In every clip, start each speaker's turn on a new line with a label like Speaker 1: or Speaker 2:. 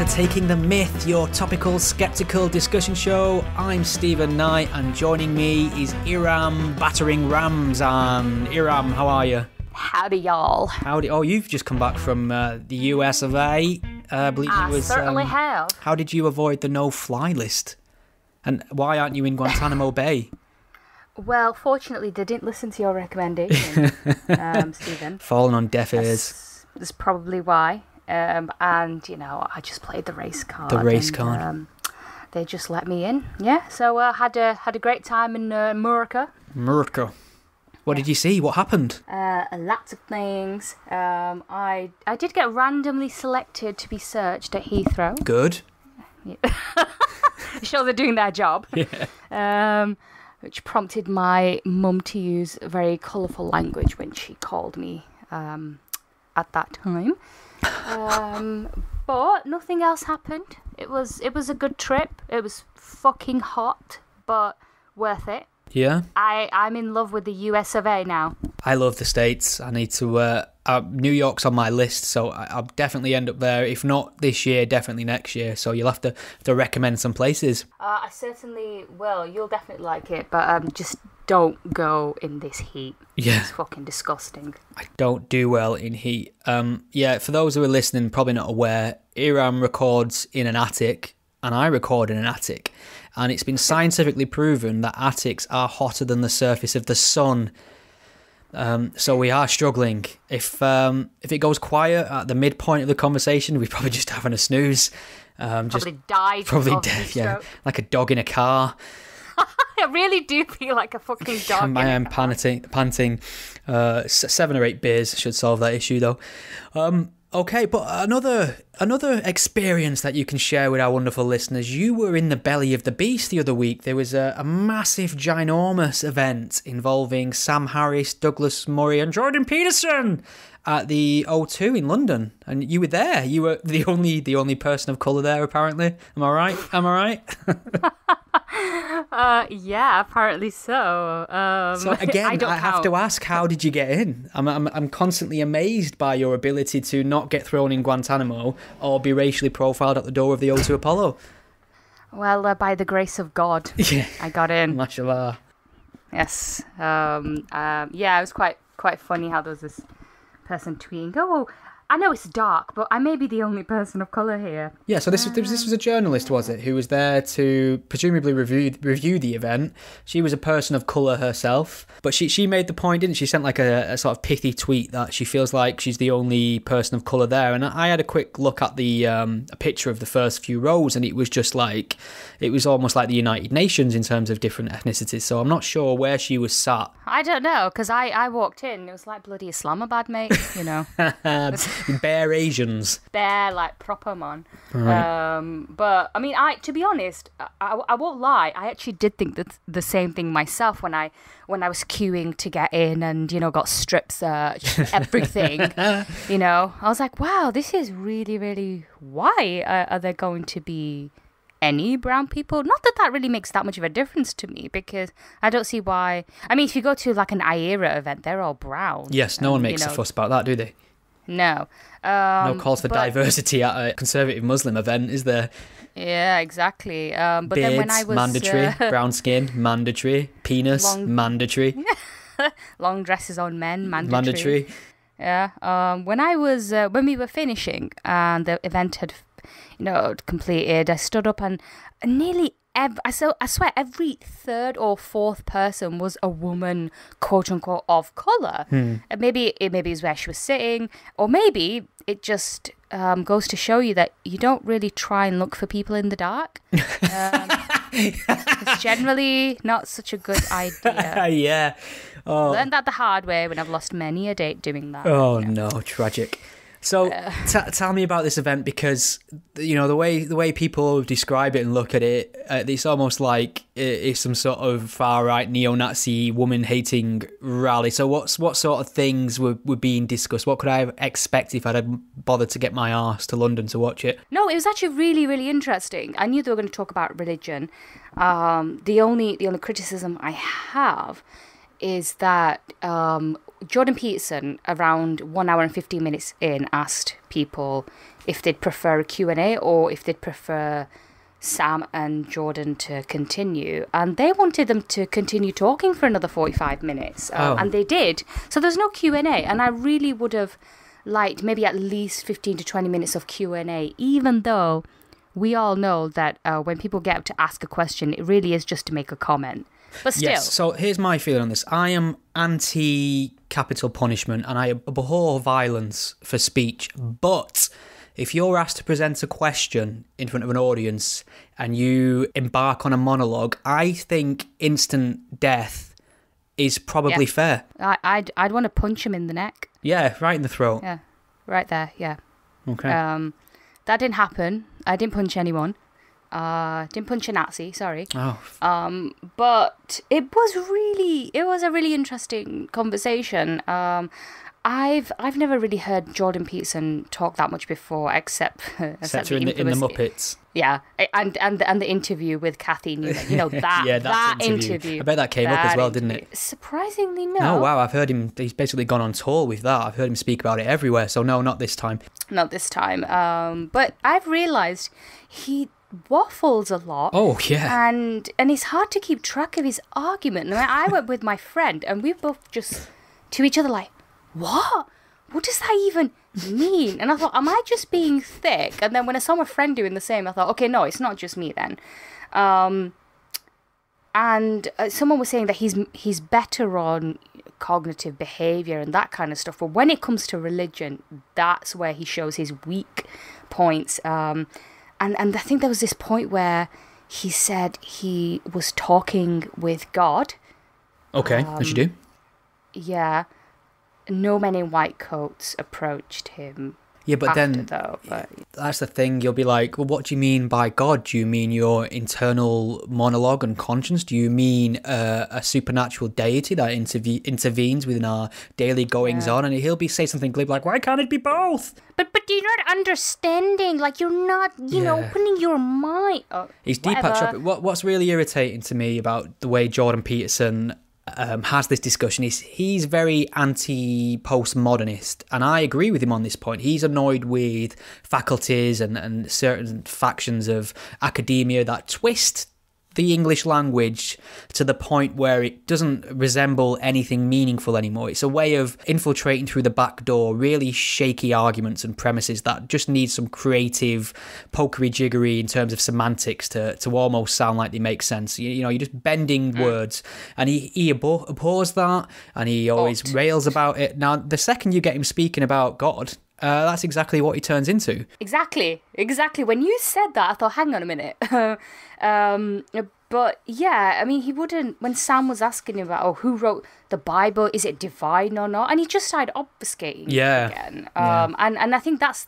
Speaker 1: Overtaking the Myth, your topical, skeptical discussion show. I'm Stephen Knight, and joining me is Iram Battering Ramzan. Iram, how are you?
Speaker 2: Howdy, y'all.
Speaker 1: Howdy. Oh, you've just come back from the US of A. I believe you was.
Speaker 2: Certainly have.
Speaker 1: How did you avoid the no-fly list? And why aren't you in Guantanamo Bay?
Speaker 2: Well, fortunately, they didn't listen to your recommendation, Stephen.
Speaker 1: Falling on deaf ears.
Speaker 2: That's probably why. And, you know, I just played the race card. They just let me in. Yeah, so I had a great time in America.
Speaker 1: America. What did you see? What happened?
Speaker 2: Lots of things. I did get randomly selected to be searched at Heathrow.
Speaker 1: Good.
Speaker 2: Yeah. Sure, they're doing their job.
Speaker 1: Yeah.
Speaker 2: Which prompted my mum to use very colourful language when she called me at that time. But nothing else happened. It was a good trip. It was fucking hot, but worth it.
Speaker 1: Yeah.
Speaker 2: I'm in love with the US of A now.
Speaker 1: I love the States. I need to... New York's on my list, so I'll definitely end up there. If not this year, definitely next year. So you'll have to recommend some places. I
Speaker 2: certainly will. You'll definitely like it, but just don't go in this heat.
Speaker 1: Yeah.
Speaker 2: It's fucking disgusting.
Speaker 1: I don't do well in heat. Yeah, for those who are listening, probably not aware, Iram records in an attic, and I record in an attic. And it's been scientifically proven that attics are hotter than the surface of the sun. So we are struggling. If it goes quiet at the midpoint of the conversation, we're probably just having a snooze.
Speaker 2: Probably died.
Speaker 1: Probably dead, yeah. Like a dog in a car.
Speaker 2: I really do feel like a fucking dog.
Speaker 1: I am panting. 7 or 8 beers should solve that issue, though. Okay, but another experience that you can share with our wonderful listeners. You were in the belly of the beast the other week. There was a massive, ginormous event involving Sam Harris, Douglas Murray and Jordan Peterson at the O2 in London. And you were there. You were the only person of colour there, apparently. Am I right?
Speaker 2: Yeah, apparently so.
Speaker 1: So again, I have to ask, how did you get in? I'm constantly amazed by your ability to not get thrown in Guantanamo or be racially profiled at the door of the O2 Apollo.
Speaker 2: Well, by the grace of God,
Speaker 1: yeah.
Speaker 2: I got in.
Speaker 1: Mashallah.
Speaker 2: Yes. Yeah, it was quite funny how there was this person tweeting, "Oh, I know it's dark, but I may be the only person of colour here."
Speaker 1: Yeah, so this was a journalist, was it, who was there to presumably review the event. She was a person of colour herself, but she made the point, didn't she? She sent like a sort of pithy tweet that she feels like she's the only person of colour there. And I had a quick look at the a picture of the first few rows, and it was just like, it was almost like the United Nations in terms of different ethnicities. So I'm not sure where she was sat.
Speaker 2: I don't know, because I walked in, it was like bloody Islamabad, mate, you know.
Speaker 1: Bare Asians.
Speaker 2: Bare, like, proper, man.
Speaker 1: Right.
Speaker 2: But, I mean, to be honest, I won't lie, I actually did think that the same thing myself when I was queuing to get in and, you know, got strip searched, everything, you know. I was like, wow, this is really, really, why are there going to be any brown people? Not that really makes that much of a difference to me, because I don't see why. I mean, if you go to, like, an IERA event, they're all brown.
Speaker 1: Yes, no one makes a fuss about that, do they?
Speaker 2: No.
Speaker 1: No calls for diversity at a conservative Muslim event, is there?
Speaker 2: Yeah, exactly. But
Speaker 1: Beards,
Speaker 2: then when I was
Speaker 1: mandatory. Brown skin, mandatory. Penis, mandatory.
Speaker 2: Long dresses on men, mandatory. Yeah. When we were finishing and the event had, you know, completed, I stood up and nearly I swear every third or fourth person was a woman, quote unquote, of colour. And maybe it was where she was sitting, or maybe it just goes to show you that you don't really try and look for people in the dark. It's generally not such a good idea.
Speaker 1: Yeah. Oh.
Speaker 2: Learned that the hard way when I've lost many a date doing that.
Speaker 1: Oh, yeah. No, tragic. So tell me about this event, because, you know, the way people describe it and look at it, it's almost like it's some sort of far-right neo-Nazi woman-hating rally. So what sort of things were being discussed? What could I expect if I'd bothered to get my arse to London to watch it?
Speaker 2: No, it was actually really, really interesting. I knew they were going to talk about religion. The only criticism I have is that Jordan Peterson, around 1 hour and 15 minutes in, asked people if they'd prefer a Q&A or if they'd prefer Sam and Jordan to continue, and they wanted them to continue talking for another 45 minutes, and they did. So there's no Q&A, and I really would have liked maybe at least 15 to 20 minutes of Q&A, even though we all know that when people get up to ask a question, it really is just to make a comment. But still.
Speaker 1: Yes, so here's my feeling on this. I am anti-capital punishment, and I abhor violence for speech, but if you're asked to present a question in front of an audience and you embark on a monologue, I think instant death is probably fair.
Speaker 2: I'd want to punch him in the neck.
Speaker 1: Yeah, right in the throat.
Speaker 2: Yeah, right there, yeah.
Speaker 1: Okay.
Speaker 2: That didn't happen. I didn't punch anyone. Didn't punch a Nazi, sorry.
Speaker 1: Oh.
Speaker 2: But it was a really interesting conversation. I've never really heard Jordan Peterson talk that much before, except in the
Speaker 1: Muppets.
Speaker 2: Yeah, and the interview with Kathy Newman. You know that that interview.
Speaker 1: I bet that came up as well, didn't it?
Speaker 2: Surprisingly, no.
Speaker 1: Oh wow, I've heard him. He's basically gone on tour with that. I've heard him speak about it everywhere. So no, not this time.
Speaker 2: Not this time. But I've realised he waffles a lot.
Speaker 1: Oh yeah.
Speaker 2: And it's hard to keep track of his argument. I went with my friend, and we both just to each other like, what? What does that even mean? And I thought, am I just being thick? And then when I saw my friend doing the same, I thought, okay, no, it's not just me then. And someone was saying that he's better on cognitive behavior and that kind of stuff. But when it comes to religion, that's where he shows his weak points. And I think there was this point where he said he was talking with God.
Speaker 1: Okay, as you do.
Speaker 2: Yeah. No men in white coats approached him.
Speaker 1: Yeah, but that's the thing. You'll be like, well, what do you mean by God? Do you mean your internal monologue and conscience? Do you mean a supernatural deity that intervenes within our daily goings on? And he'll be say something glib like, why can't it be both?
Speaker 2: But you're not understanding. Like, you're not, opening your mind.
Speaker 1: He's Deepak Chopra. What's really irritating to me about the way Jordan Peterson has this discussion is he's very anti-postmodernist, and I agree with him on this point. He's annoyed with faculties and certain factions of academia that twist the English language to the point where it doesn't resemble anything meaningful anymore. It's a way of infiltrating through the back door really shaky arguments and premises that just need some creative pokery jiggery in terms of semantics to almost sound like they make sense. You're just bending words, and he abhors that, and he always rails about it. Now, the second you get him speaking about God, that's exactly what he turns into. Exactly.
Speaker 2: When you said that, I thought, hang on a minute. But yeah, I mean, he wouldn't, when Sam was asking him about, who wrote the Bible, is it divine or not? And he just started obfuscating again. And I think that's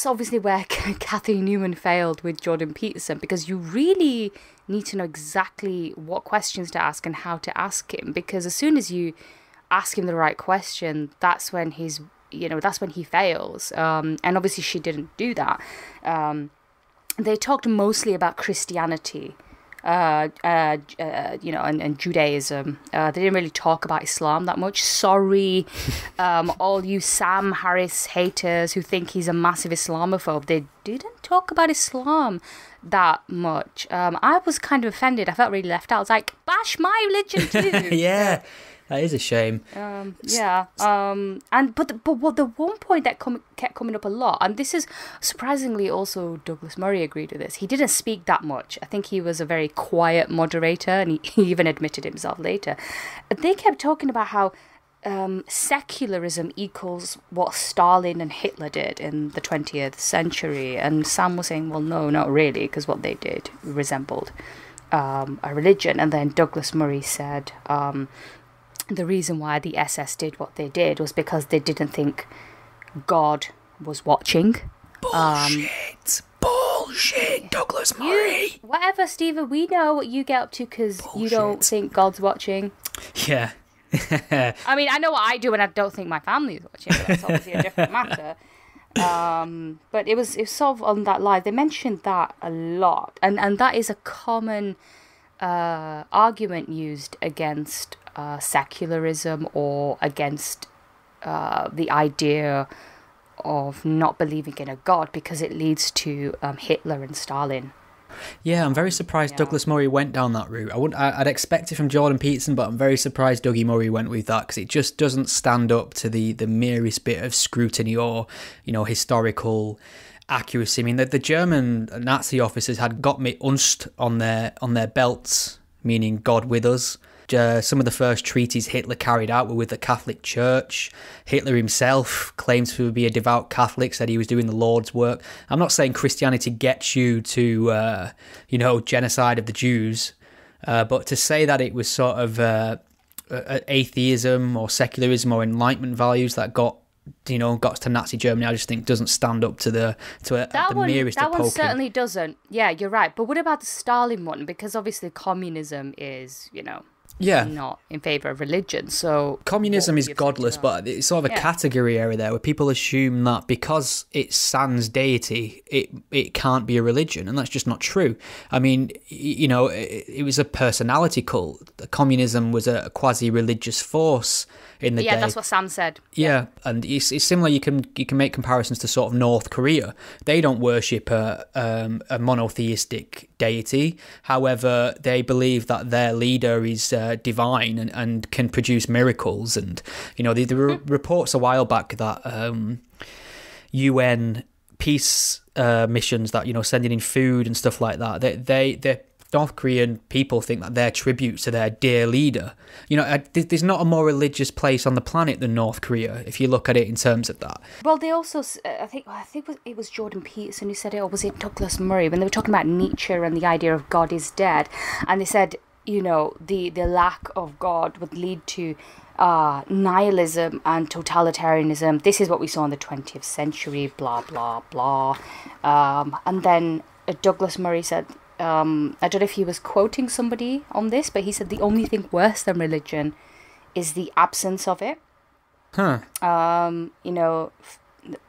Speaker 2: obviously where Kathy Newman failed with Jordan Peterson, because you really need to know exactly what questions to ask and how to ask him, because as soon as you ask him the right question, that's when he fails. And obviously she didn't do that. They talked mostly about Christianity, and Judaism. They didn't really talk about Islam that much. Sorry, all you Sam Harris haters who think he's a massive Islamophobe. They didn't talk about Islam that much. I was kind of offended. I felt really left out. I was like, bash my religion too.
Speaker 1: Yeah. That is a shame.
Speaker 2: But the one point that kept coming up a lot, and this is surprisingly also Douglas Murray agreed with this. He didn't speak that much. I think he was a very quiet moderator, and he even admitted himself later. They kept talking about how secularism equals what Stalin and Hitler did in the 20th century, and Sam was saying, well, no, not really, because what they did resembled a religion. And then Douglas Murray said, the reason why the SS did what they did was because they didn't think God was watching.
Speaker 1: Bullshit, Douglas Murray.
Speaker 2: Whatever, Stephen, we know what you get up to because you don't think God's watching.
Speaker 1: Yeah.
Speaker 2: I mean, I know what I do, and I don't think my family is watching, but that's obviously a different matter. But it was sort of on that line. They mentioned that a lot, and that is a common argument used against secularism or against the idea of not believing in a god, because it leads to Hitler and Stalin.
Speaker 1: Yeah, I'm very surprised Douglas Murray went down that route. I'd expect it from Jordan Peterson, but I'm very surprised Dougie Murray went with that, because it just doesn't stand up to the merest bit of scrutiny or, historical accuracy. I mean, the German Nazi officers had got me unst on their belts, meaning God with us. Some of the first treaties Hitler carried out were with the Catholic Church. Hitler himself claims to be a devout Catholic, said he was doing the Lord's work. I'm not saying Christianity gets you to, genocide of the Jews, but to say that it was sort of atheism or secularism or Enlightenment values that got to Nazi Germany, I just think doesn't stand up to the merest of poking.
Speaker 2: That one certainly doesn't. Yeah, you're right. But what about the Stalin one? Because obviously communism is, not in favour of religion. So
Speaker 1: communism is godless, but it's sort of a category area there where people assume that because it's sans deity, it can't be a religion, and that's just not true. I mean, it was a personality cult. Communism was a quasi-religious force in the day.
Speaker 2: Yeah, that's what Sam said.
Speaker 1: Yeah, and it's similar. You can make comparisons to sort of North Korea. They don't worship a monotheistic deity. However, they believe that their leader is divine and can produce miracles. And there were reports a while back that UN peace missions that sending in food and stuff like that. They North Korean people think that they're tributes to their dear leader. There's not a more religious place on the planet than North Korea, if you look at it in terms of that.
Speaker 2: Well, they also, I think it was Jordan Peterson who said it, or was it Douglas Murray, when they were talking about Nietzsche and the idea of God is dead, and they said, the lack of God would lead to nihilism and totalitarianism. This is what we saw in the 20th century, blah, blah, blah. And then Douglas Murray said, I don't know if he was quoting somebody on this, but he said the only thing worse than religion is the absence of it. I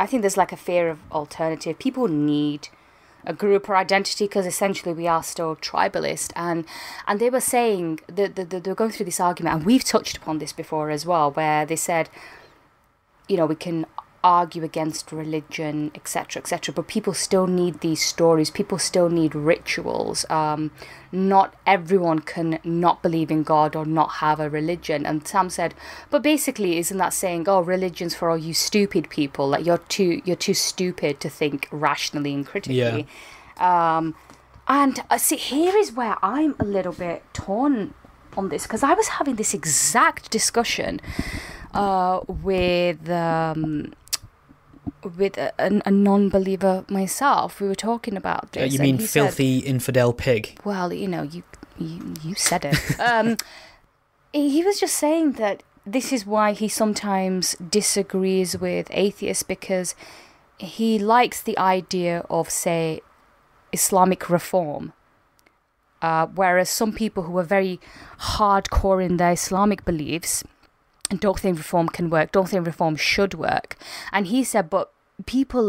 Speaker 2: think there's like a fear of alternative. People need a group or identity because essentially we are still tribalist. And they were saying, they were going through this argument, and we've touched upon this before as well, where they said, we can argue against religion, etc., but people still need these stories. People still need rituals. Not everyone can not believe in God or not have a religion. And Sam said, but basically, isn't that saying, religion's for all you stupid people, like you're too stupid to think rationally and critically? And see, here is where I'm a little bit torn on this, because I was having this exact discussion with a non-believer myself. We were talking about this.
Speaker 1: You mean filthy infidel pig?
Speaker 2: Well, you said it. He was just saying that this is why he sometimes disagrees with atheists, because he likes the idea of, say, Islamic reform, whereas some people who are very hardcore in their Islamic beliefs and don't think reform can work, don't think reform should work. And he said, but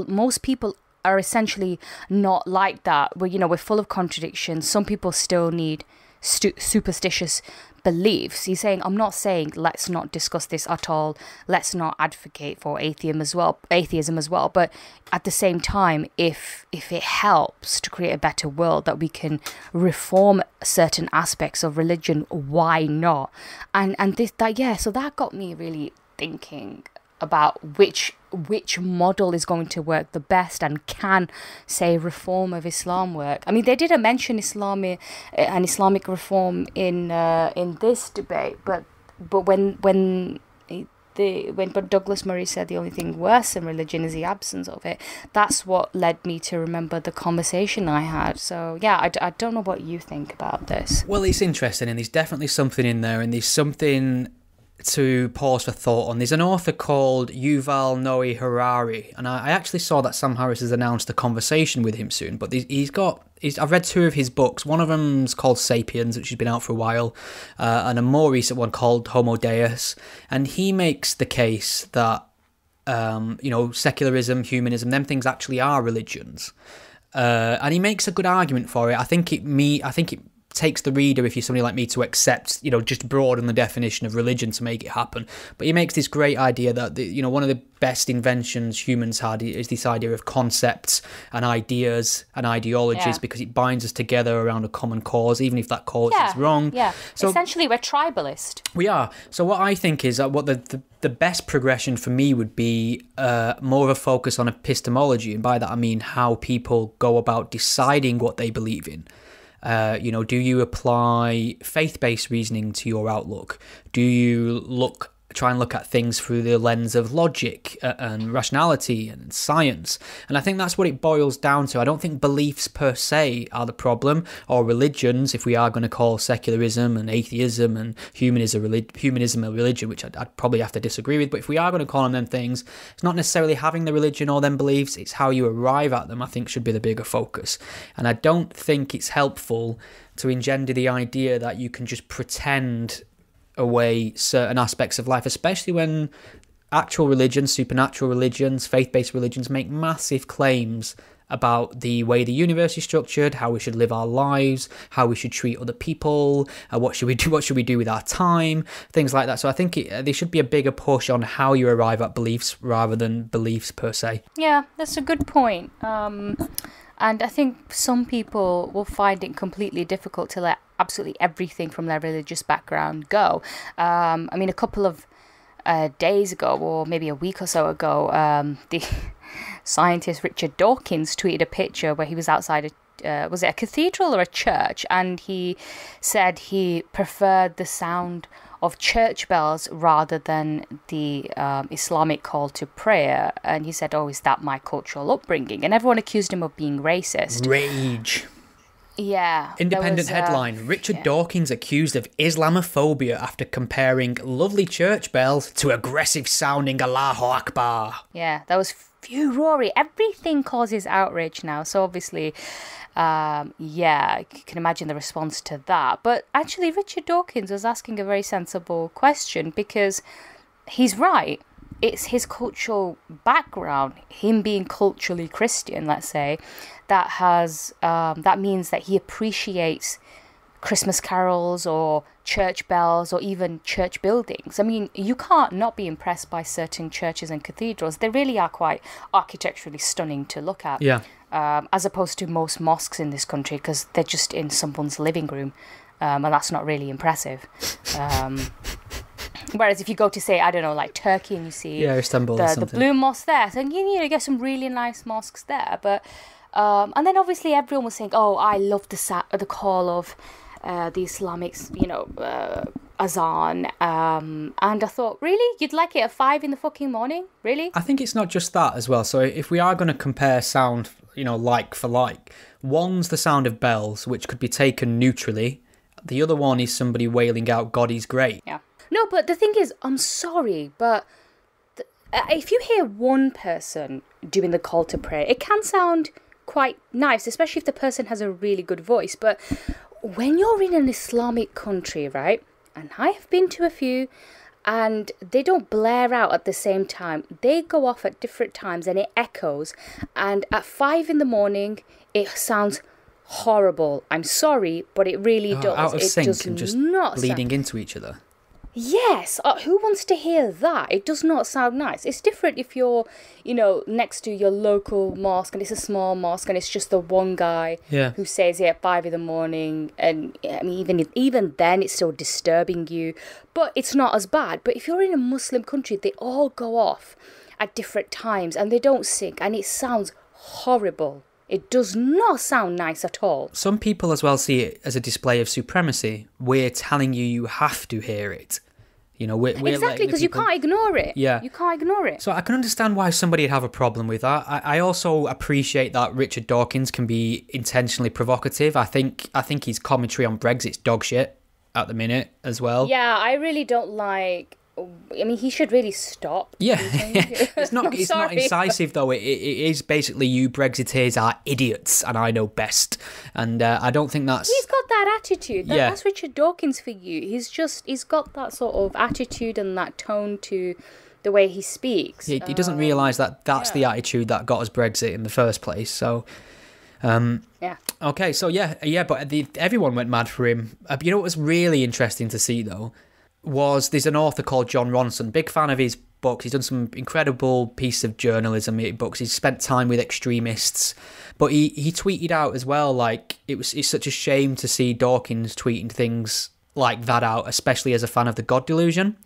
Speaker 2: most people are essentially not like that. We're full of contradictions. Some people still need superstitious beliefs. He's saying, I'm not saying let's not discuss this at all. Let's not advocate for atheism as well. But at the same time, if it helps to create a better world, that we can reform certain aspects of religion, why not? So that got me really thinking about which model is going to work the best, and can, say, reform of Islam work. I mean, they didn't mention Islamic reform in this debate, but when Douglas Murray said the only thing worse than religion is the absence of it, that's what led me to remember the conversation I had. So yeah, I don't know what you think about this.
Speaker 1: Well, it's interesting, and there's definitely something in there, and there's something to pause for thought on. There's an author called Yuval Noah Harari, and I actually saw that Sam Harris has announced a conversation with him soon, but I've read two of his books. One of them's called Sapiens, which has been out for a while, and a more recent one called Homo Deus, and he makes the case that secularism, humanism, them things actually are religions, and he makes a good argument for it. I think it takes the reader, if you're somebody like me, to accept, just broaden the definition of religion to make it happen. But he makes this great idea that, one of the best inventions humans had is this idea of concepts and ideas and ideologies, because it binds us together around a common cause, even if that cause is wrong.
Speaker 2: Yeah,
Speaker 1: so
Speaker 2: essentially we're tribalist.
Speaker 1: We are. So what I think is that what the best progression for me would be more of a focus on epistemology, and by that I mean how people go about deciding what they believe in. Do you apply faith-based reasoning to your outlook? Do you try and look at things through the lens of logic and rationality and science? And I think that's what it boils down to. I don't think beliefs per se are the problem, or religions, if we are going to call secularism and atheism and humanism a religion, which I'd probably have to disagree with. But if we are going to call on them things, it's not necessarily having the religion or them beliefs, it's how you arrive at them, I think, should be the bigger focus. And I don't think it's helpful to engender the idea that you can just pretend away certain aspects of life, especially when actual religions, supernatural religions, faith-based religions make massive claims about the way the universe is structured, how we should live our lives, how we should treat other people, what should we do with our time, things like that. So I think there should be a bigger push on how you arrive at beliefs rather than beliefs per se.
Speaker 2: Yeah, that's a good point. And I think some people will find it completely difficult to let absolutely everything from their religious background go. A couple of days ago, or maybe a week or so ago, the scientist Richard Dawkins tweeted a picture where he was outside was it a cathedral or a church? And he said he preferred the sound of church bells rather than the Islamic call to prayer. And he said, is that my cultural upbringing? And everyone accused him of being racist.
Speaker 1: Rage.
Speaker 2: Yeah.
Speaker 1: Independent headline, Richard Dawkins accused of Islamophobia after comparing lovely church bells to aggressive sounding Allahu Akbar.
Speaker 2: Yeah, that was furore. Everything causes outrage now. So obviously, you can imagine the response to that. But actually, Richard Dawkins was asking a very sensible question, because he's right. It's his cultural background, him being culturally Christian, let's say, that means that he appreciates Christmas carols or church bells or even church buildings. I mean, you can't not be impressed by certain churches and cathedrals. They really are quite architecturally stunning to look at.
Speaker 1: Yeah.
Speaker 2: As opposed to most mosques in this country, because they're just in someone's living room, and that's not really impressive. Whereas if you go to, say, I don't know, like Turkey, and you see
Speaker 1: Istanbul or something,
Speaker 2: the Blue Mosque there, so you get some really nice mosques there. But and then obviously everyone was saying, I love the call of the Islamic, azan. And I thought, really? You'd like it at 5 a.m? Really?
Speaker 1: I think it's not just that as well. So if we are going to compare sound, like for like, one's the sound of bells, which could be taken neutrally. The other one is somebody wailing out, God is great.
Speaker 2: Yeah. No, but the thing is, I'm sorry, but if you hear one person doing the call to prayer, it can sound quite nice, especially if the person has a really good voice. But when you're in an Islamic country, right, and I have been to a few, and they don't blare out at the same time. They go off at different times and it echoes. And at 5 a.m, it sounds horrible. I'm sorry, but it really does.
Speaker 1: Out of sync and just bleeding
Speaker 2: sound
Speaker 1: into each other.
Speaker 2: Yes, who wants to hear that? It does not sound nice. It's different if you're, next to your local mosque and it's a small mosque and it's just the one guy who says it at 5 a.m. and I mean, even then it's still disturbing you, but it's not as bad. But if you're in a Muslim country, they all go off at different times and they don't sync and it sounds horrible. It does not sound nice at all.
Speaker 1: Some people as well see it as a display of supremacy. We're telling you have to hear it. We're
Speaker 2: exactly, because you can't ignore it.
Speaker 1: Yeah.
Speaker 2: You can't ignore it.
Speaker 1: So I can understand why somebody would have a problem with that. I also appreciate that Richard Dawkins can be intentionally provocative. I think his commentary on Brexit's dog shit at the minute as well.
Speaker 2: Yeah, I really don't like... he should really stop.
Speaker 1: Yeah, it's not incisive though. It is basically, you Brexiteers are idiots and I know best. And I don't think that's...
Speaker 2: He's got that attitude. That's Richard Dawkins for you. He's got that sort of attitude and that tone to the way he speaks.
Speaker 1: He doesn't realise that that's the attitude that got us Brexit in the first place. So...
Speaker 2: Yeah.
Speaker 1: Okay, so but everyone went mad for him. You know what was really interesting to see, though, was there's an author called Jon Ronson. Big fan of his books. He's done some incredible pieces of journalism books. He's spent time with extremists. But he tweeted out as well, like, it's such a shame to see Dawkins tweeting things like that out, especially as a fan of the God Delusion.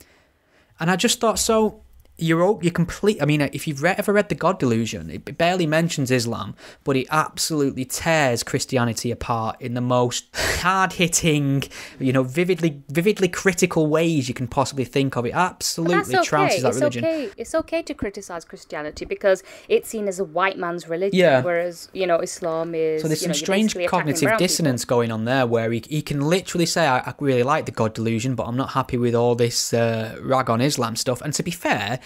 Speaker 1: And I just thought, so you're complete. I mean, if you've ever read The God Delusion, it barely mentions Islam, but it absolutely tears Christianity apart in the most hard-hitting, vividly critical ways you can possibly think of. It absolutely trounces that religion.
Speaker 2: It's okay to criticize Christianity because it's seen as a white man's religion, whereas Islam is.
Speaker 1: So there's some strange cognitive dissonance going on there, where he can literally say, I really like The God Delusion, but I'm not happy with all this rag on Islam stuff. And to be fair,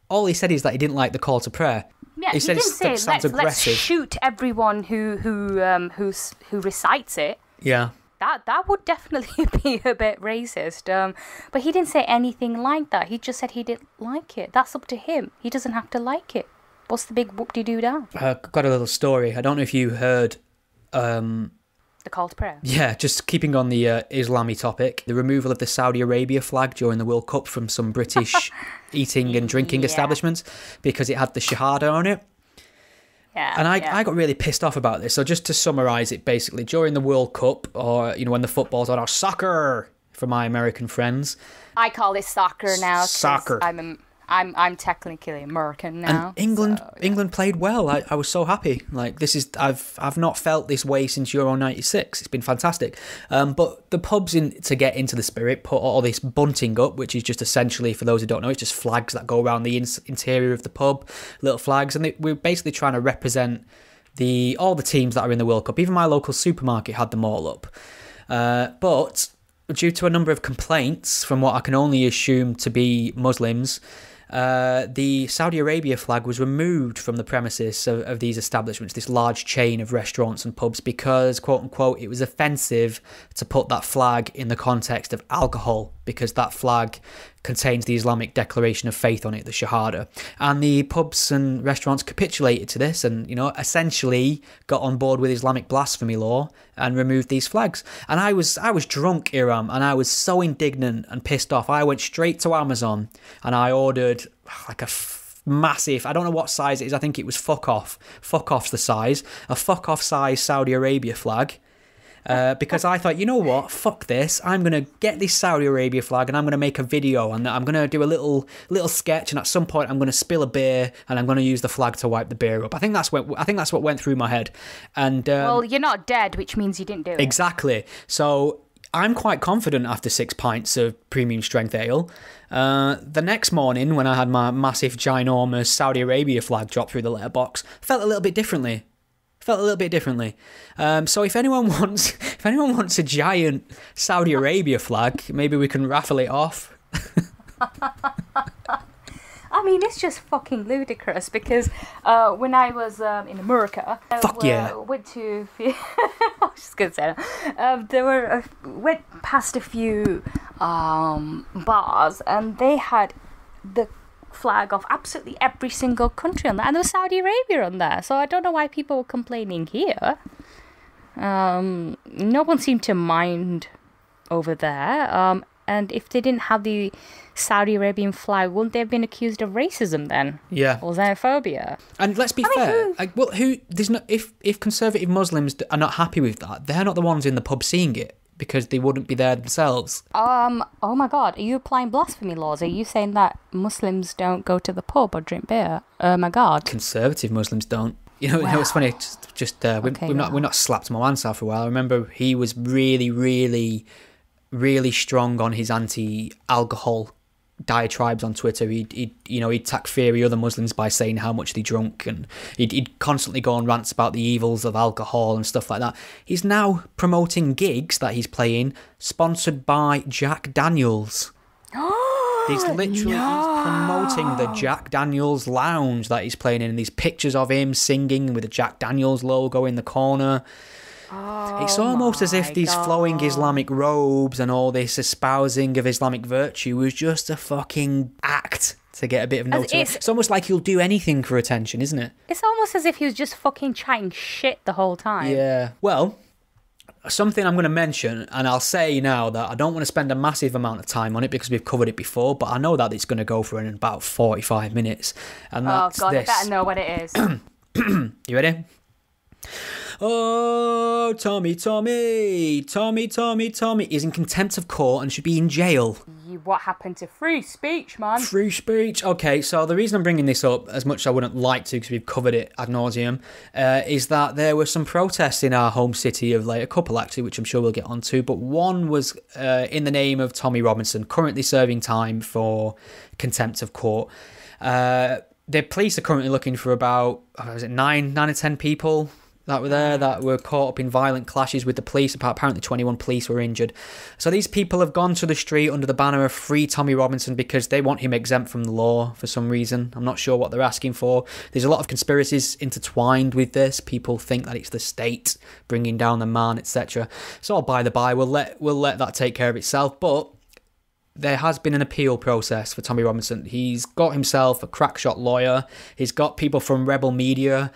Speaker 1: all he said is that he didn't like the call to prayer.
Speaker 2: Yeah, he
Speaker 1: said
Speaker 2: didn't say let's shoot everyone who recites it.
Speaker 1: Yeah.
Speaker 2: That would definitely be a bit racist. But he didn't say anything like that. He just said he didn't like it. That's up to him. He doesn't have to like it. What's the big whoop-de-doo-da?
Speaker 1: I've got a little story. I don't know if you heard...
Speaker 2: The call to prayer.
Speaker 1: Yeah, just keeping on the Islami topic. The removal of the Saudi Arabia flag during the World Cup from some British eating and drinking establishments because it had the Shahada on it.
Speaker 2: Yeah,
Speaker 1: and I got really pissed off about this. So just to summarise it, basically, during the World Cup, or, when the football's on, or soccer for my American friends.
Speaker 2: I call it soccer now.
Speaker 1: Soccer.
Speaker 2: I'm technically American now.
Speaker 1: And England played well. I was so happy. Like, this is I've not felt this way since Euro 96. It's been fantastic. But the pubs, to get into the spirit, put all this bunting up, which is just essentially, for those who don't know, it's just flags that go around the interior of the pub, little flags, and we're basically trying to represent all the teams that are in the World Cup. Even my local supermarket had them all up. But due to a number of complaints from what I can only assume to be Muslims, the Saudi Arabia flag was removed from the premises of these establishments, this large chain of restaurants and pubs, because, quote unquote, it was offensive to put that flag in the context of alcohol, because that flag contains the Islamic declaration of faith on it, the Shahada. And the pubs and restaurants capitulated to this and, essentially got on board with Islamic blasphemy law and removed these flags. And I was drunk, Iram, and I was so indignant and pissed off. I went straight to Amazon and I ordered like a massive, I don't know what size it is, I think it was fuck off's the size, a fuck off size Saudi Arabia flag. Because I thought, you know what, fuck this, I'm going to get this Saudi Arabia flag and I'm going to make a video and I'm going to do a little sketch, and at some point I'm going to spill a beer and I'm going to use the flag to wipe the beer up. I think that's what went through my head. And
Speaker 2: well, you're not dead, which means you didn't do it.
Speaker 1: Exactly. So I'm quite confident after 6 pints of premium strength ale. The next morning, when I had my massive, ginormous Saudi Arabia flag drop through the letterbox, felt a little bit differently. So if anyone wants a giant Saudi Arabia flag, maybe we can raffle it off.
Speaker 2: I mean, it's just fucking ludicrous because when I was in America, went to I was just gonna say that. Went past a few bars and they had the flag of absolutely every single country on that, and there was Saudi Arabia on there. So I don't know why people were complaining here. No one seemed to mind over there. And if they didn't have the Saudi Arabian flag, wouldn't they have been accused of racism then?
Speaker 1: Yeah.
Speaker 2: Or xenophobia?
Speaker 1: And let's be fair. If conservative Muslims are not happy with that, they're not the ones in the pub seeing it, because they wouldn't be there themselves. Oh
Speaker 2: my God, are you applying blasphemy laws? Are you saying that Muslims don't go to the pub or drink beer? Oh my God.
Speaker 1: Conservative Muslims don't. You know it's funny. We've not slapped my man for a while. I remember he was really, really, really strong on his anti-alcohol diatribes on Twitter. He'd takfiri other Muslims by saying how much they drunk, and he'd constantly go on rants about the evils of alcohol and stuff like that. He's now promoting gigs that he's playing sponsored by Jack Daniels. He's promoting the Jack Daniels lounge that he's playing in, and these pictures of him singing with the Jack Daniels logo in the corner. It's almost as if these flowing Islamic robes and all this espousing of Islamic virtue was just a fucking act to get a bit of notoriety. It's almost like he'll do anything for attention, isn't it?
Speaker 2: It's almost as if he was just fucking chatting shit the whole time.
Speaker 1: Yeah. Well, something I'm going to mention, and I'll say now that I don't want to spend a massive amount of time on it because we've covered it before, but I know that it's going to go for in about 45 minutes. And that's
Speaker 2: God,
Speaker 1: this.
Speaker 2: I better know what it is.
Speaker 1: You ready? Oh, Tommy is in contempt of court and should be in jail.
Speaker 2: What happened to free speech, man?
Speaker 1: Free speech. Okay, so the reason I'm bringing this up, as much as I wouldn't like to because we've covered it ad nauseum, is that there were some protests in our home city of a couple actually, which I'm sure we'll get onto, but one was in the name of Tommy Robinson, currently serving time for contempt of court. The police are currently looking for about, 9 or 10 people that were there that were caught up in violent clashes with the police. Apparently 21 police were injured. So these people have gone to the street under the banner of Free Tommy Robinson because they want him exempt from the law for some reason. I'm not sure what they're asking for. There's a lot of conspiracies intertwined with this. People think that it's the state bringing down the man, etc. It's all by the by. We'll let that take care of itself. But there has been an appeal process for Tommy Robinson. He's got himself a crackshot lawyer. He's got people from Rebel Media,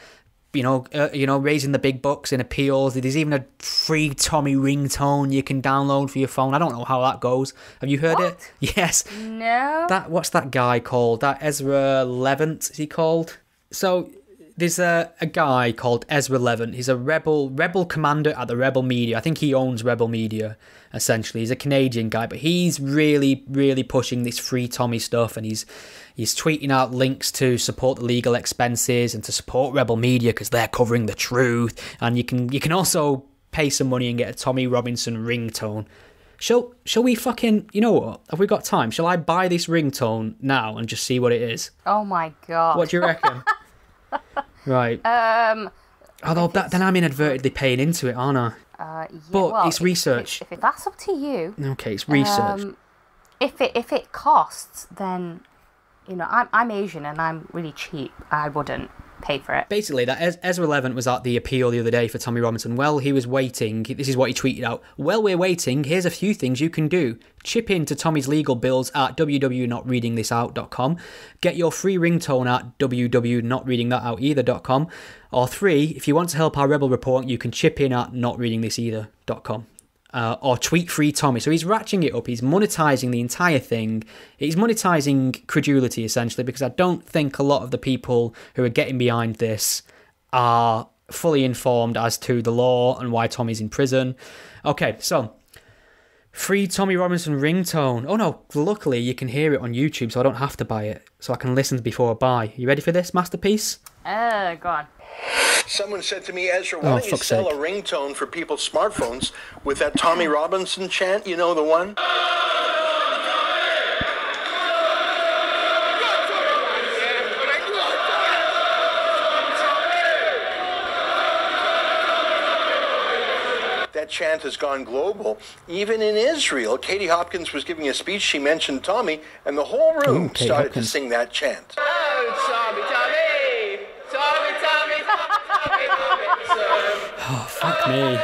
Speaker 1: raising the big bucks in appeals. There's even a free Tommy ringtone you can download for your phone. I don't know how that goes. Have you heard it? Yes.
Speaker 2: No.
Speaker 1: What's that guy called? That Ezra Levant, is he called? So there's a guy called Ezra Levant. He's a rebel commander at the Rebel Media. I think he owns Rebel Media, essentially. He's a Canadian guy, but he's really, really pushing this free Tommy stuff, and he's tweeting out links to support the legal expenses and to support Rebel Media because they're covering the truth. And you can also pay some money and get a Tommy Robinson ringtone. Shall we fucking, you know what? Have we got time? Shall I buy this ringtone now and just see what it is?
Speaker 2: Oh my God.
Speaker 1: What do you reckon? Right. Although then I'm inadvertently paying into it, aren't I?
Speaker 2: Yeah,
Speaker 1: but it's research.
Speaker 2: If that's up to you.
Speaker 1: Okay, it's research.
Speaker 2: If it costs, then I'm Asian and I'm really cheap. I wouldn't pay for it.
Speaker 1: Basically, that Ezra Levant was at the appeal the other day for Tommy Robinson. Well, he was waiting. This is what he tweeted out. While we're waiting, here's a few things you can do. Chip in to Tommy's legal bills at www.notreadingthisout.com. Get your free ringtone at www.notreadingthatouteither.com. Or 3, if you want to help our Rebel report, you can chip in at notreadingthiseither.com. Or tweet free Tommy. So he's ratcheting it up. He's monetizing the entire thing. He's monetizing credulity, essentially, because I don't think a lot of the people who are getting behind this are fully informed as to the law and why Tommy's in prison. Okay, so free Tommy Robinson ringtone. Oh no, luckily you can hear it on YouTube, so I don't have to buy it. So I can listen before I buy. You ready for this, masterpiece?
Speaker 2: Go on.
Speaker 3: Someone said to me, Ezra, why don't you sell a ringtone for people's smartphones with that Tommy Robinson chant? You know, the one? That chant has gone global. Even in Israel, Katie Hopkins was giving a speech. She mentioned Tommy, and the whole room started to sing that chant.
Speaker 4: Oh, Tommy, Tommy! Tommy, Tommy, Tommy, Tommy, Tommy.
Speaker 1: Oh, fuck me.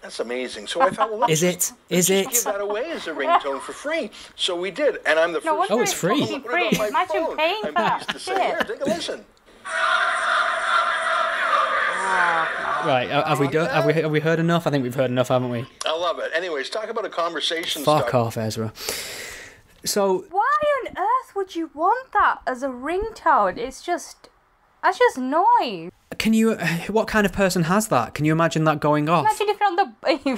Speaker 3: That's amazing. So I thought, well,
Speaker 1: Is it?
Speaker 3: Give that away as a ringtone for free. So we did, and I'm the first.
Speaker 1: Oh, it's free.
Speaker 2: Imagine paying for that shit.
Speaker 3: Here, take a listen.
Speaker 1: Right, have we heard enough? I think we've heard enough, haven't we?
Speaker 3: I love it. Anyways, talk about a conversation
Speaker 1: Fuck
Speaker 3: starter.
Speaker 1: off, Ezra. So
Speaker 2: Why on earth would you want that as a ringtone? That's just noise.
Speaker 1: can you? What kind of person has that? Can you imagine that going off?
Speaker 2: Imagine if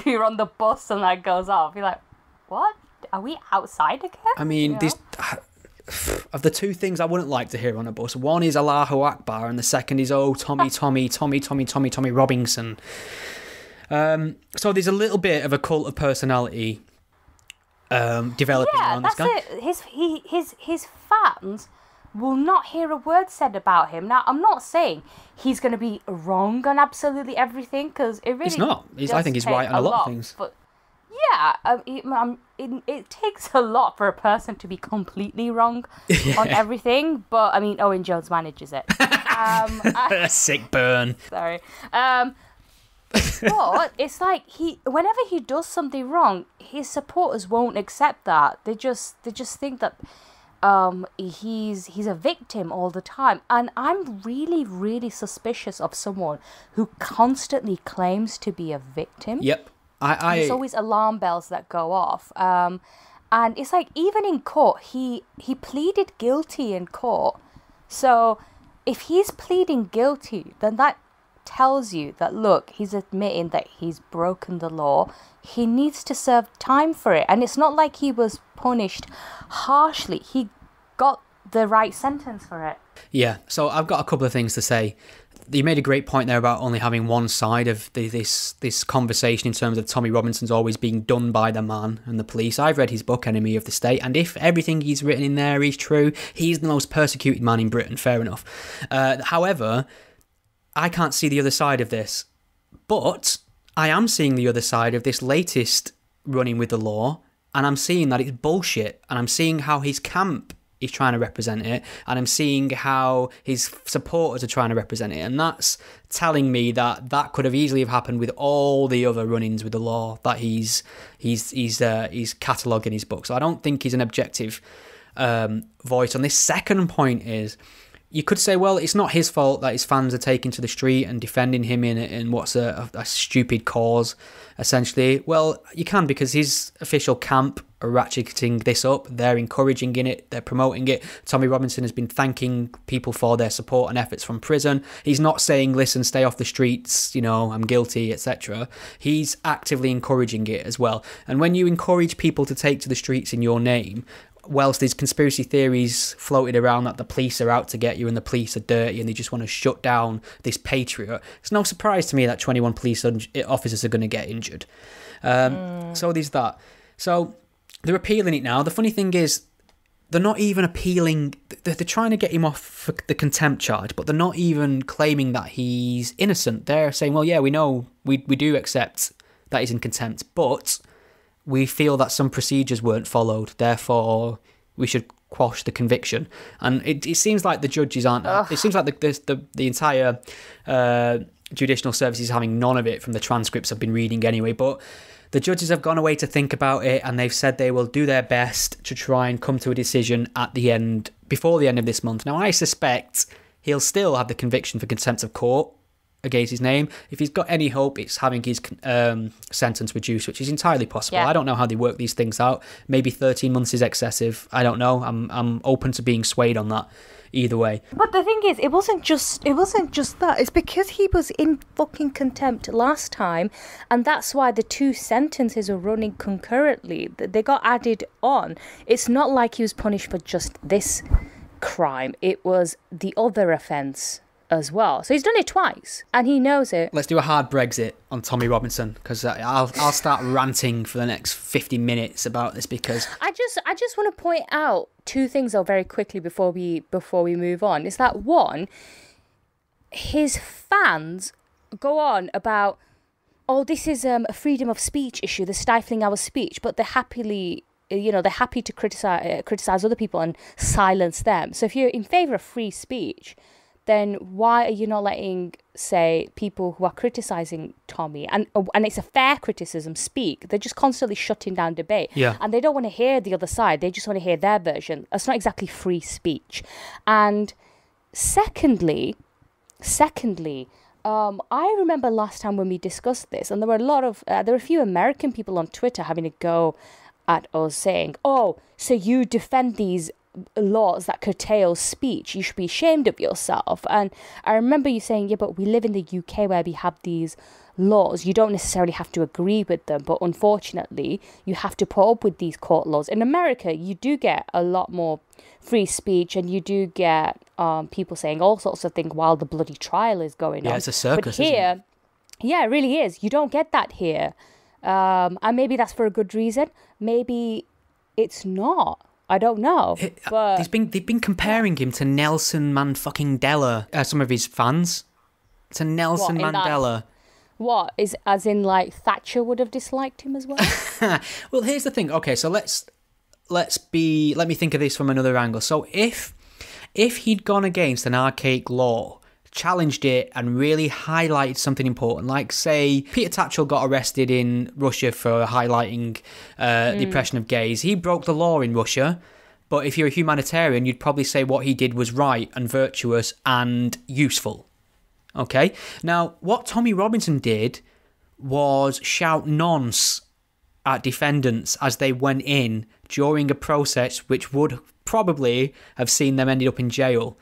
Speaker 2: you're on the bus and that goes off. You're like, what? Are we outside again?
Speaker 1: I mean, these of the two things I wouldn't like to hear on a bus. One is Allahu Akbar, and the second is Tommy Robinson. So there's a little bit of a cult of personality developing around this guy.
Speaker 2: That's it. His fans will not hear a word said about him. Now, I'm not saying he's going to be wrong on absolutely everything, because it really
Speaker 1: He's not. I think he's right on a lot of things.
Speaker 2: But Yeah, it takes a lot for a person to be completely wrong on everything, but I mean, Owen Jones manages it.
Speaker 1: Sick burn.
Speaker 2: Sorry. But it's like whenever he does something wrong, his supporters won't accept that. They just think that he's a victim all the time, and I'm really, really suspicious of someone who constantly claims to be a victim.
Speaker 1: Yep.
Speaker 2: There's always alarm bells that go off. And it's like, even in court, he pleaded guilty in court. So if he's pleading guilty, then that tells you that, look, he's admitting that he's broken the law. He needs to serve time for it. And it's not like he was punished harshly. He got the right sentence for it.
Speaker 1: Yeah, so I've got a couple of things to say. You made a great point there about only having one side of this conversation in terms of Tommy Robinson's always being done by the man and the police. I've read his book, Enemy of the State, and if everything he's written in there is true, he's the most persecuted man in Britain, fair enough. However, I can't see the other side of this, but I am seeing the other side of this latest running with the law, and I'm seeing that it's bullshit, and I'm seeing how his camp is trying to represent it, and I'm seeing how his supporters are trying to represent it, and that's telling me that that could have easily have happened with all the other run-ins with the law that he's catalogued in his book. So I don't think he's an objective voice on this. Second point is, you could say, well, it's not his fault that his fans are taking to the street and defending him in what's a stupid cause, essentially. Well, you can, because his official camp are ratcheting this up. They're encouraging it. They're promoting it. Tommy Robinson has been thanking people for their support and efforts from prison. He's not saying, listen, stay off the streets, I'm guilty, etc. He's actively encouraging it as well. And when you encourage people to take to the streets in your name, whilst there's conspiracy theories floated around that the police are out to get you and the police are dirty and they just want to shut down this patriot, it's no surprise to me that 21 police officers are going to get injured. So there's that. So they're appealing it now. The funny thing is, they're not even appealing. They're trying to get him off for the contempt charge, but they're not even claiming that he's innocent. They're saying, well, yeah, we know, we do accept that he's in contempt, but we feel that some procedures weren't followed, therefore we should quash the conviction. And it seems like the judges aren't... It seems like the entire judicial service is having none of it from the transcripts I've been reading anyway, but the judges have gone away to think about it, and they've said they will do their best to try and come to a decision before the end of this month. Now, I suspect he'll still have the conviction for contempt of court against his name. If he's got any hope, it's having his sentence reduced, which is entirely possible. Yeah. I don't know how they work these things out. Maybe 13 months is excessive. I don't know. I'm open to being swayed on that either way.
Speaker 2: But the thing is, it wasn't just that. It's because he was in fucking contempt last time, and that's why the two sentences are running concurrently. They got added on. It's not like he was punished for just this crime. It was the other offence as well. So he's done it twice, and he knows it.
Speaker 1: Let's do a hard Brexit on Tommy Robinson, because I'll start ranting for the next 50 minutes about this, because
Speaker 2: I just want to point out two things though very quickly before we move on. Is that one, his fans go on about, oh, this is a freedom of speech issue, they're stifling our speech, but they're happy to criticize other people and silence them. So if you're in favor of free speech, then why are you not letting, say, people who are criticising Tommy, and it's a fair criticism, speak? They're just constantly shutting down debate.
Speaker 1: Yeah.
Speaker 2: And they don't want to hear the other side. They just want to hear their version. That's not exactly free speech. And secondly, I remember last time when we discussed this, and there were a few American people on Twitter having a go at us saying, oh, so you defend these laws that curtail speech, you should be ashamed of yourself. And I remember you saying, yeah, but we live in the UK where we have these laws. You don't necessarily have to agree with them, but unfortunately you have to put up with these court laws. In America, you do get a lot more free speech, and you do get people saying all sorts of things while the bloody trial is going on.
Speaker 1: Yeah, it's a circus,
Speaker 2: but here,
Speaker 1: isn't it?
Speaker 2: Yeah, it really is. You don't get that here. And maybe that's for a good reason. Maybe it's not. I don't know. But
Speaker 1: they've been comparing him to Nelson Mandela, some of his fans. To Nelson Mandela.
Speaker 2: What is as in like Thatcher would have disliked him as well?
Speaker 1: Well, here's the thing. Okay, so let me think of this from another angle. So if he'd gone against an archaic law, challenged it, and really highlighted something important, like say Peter Tatchell got arrested in Russia for highlighting the oppression of gays. He broke the law in Russia, but if you're a humanitarian, you'd probably say what he did was right and virtuous and useful. Okay, now what Tommy Robinson did was shout nonce at defendants as they went in during a process which would probably have seen them ended up in jail.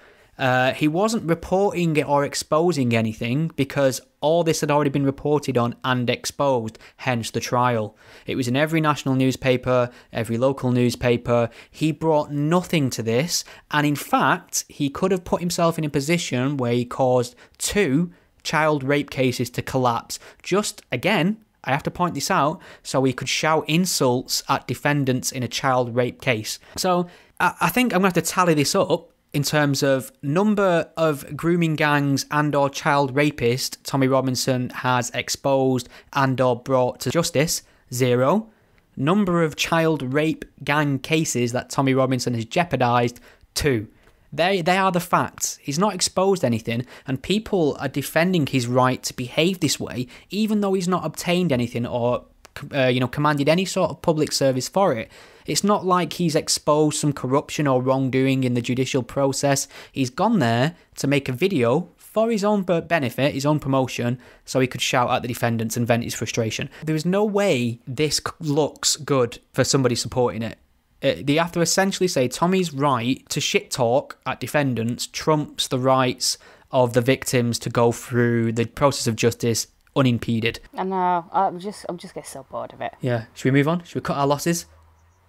Speaker 1: He wasn't reporting it or exposing anything because all this had already been reported on and exposed, hence the trial. It was in every national newspaper, every local newspaper. He brought nothing to this, and in fact, he could have put himself in a position where he caused 2 child rape cases to collapse. Just, again, I have to point this out, so he could shout insults at defendants in a child rape case. So I think I'm going to have to tally this up in terms of number of grooming gangs and or child rapists Tommy Robinson has exposed and or brought to justice, 0. Number of child rape gang cases that Tommy Robinson has jeopardised, 2. They are the facts. He's not exposed anything, and people are defending his right to behave this way, even though he's not obtained anything or commanded any sort of public service for it. It's not like he's exposed some corruption or wrongdoing in the judicial process. He's gone there to make a video for his own benefit, his own promotion, so he could shout at the defendants and vent his frustration. There is no way this looks good for somebody supporting it. They have to essentially say Tommy's right to shit talk at defendants trumps the rights of the victims to go through the process of justice unimpeded.
Speaker 2: I know. I'm just getting so bored of it.
Speaker 1: Yeah. Should we move on? Should we cut our losses?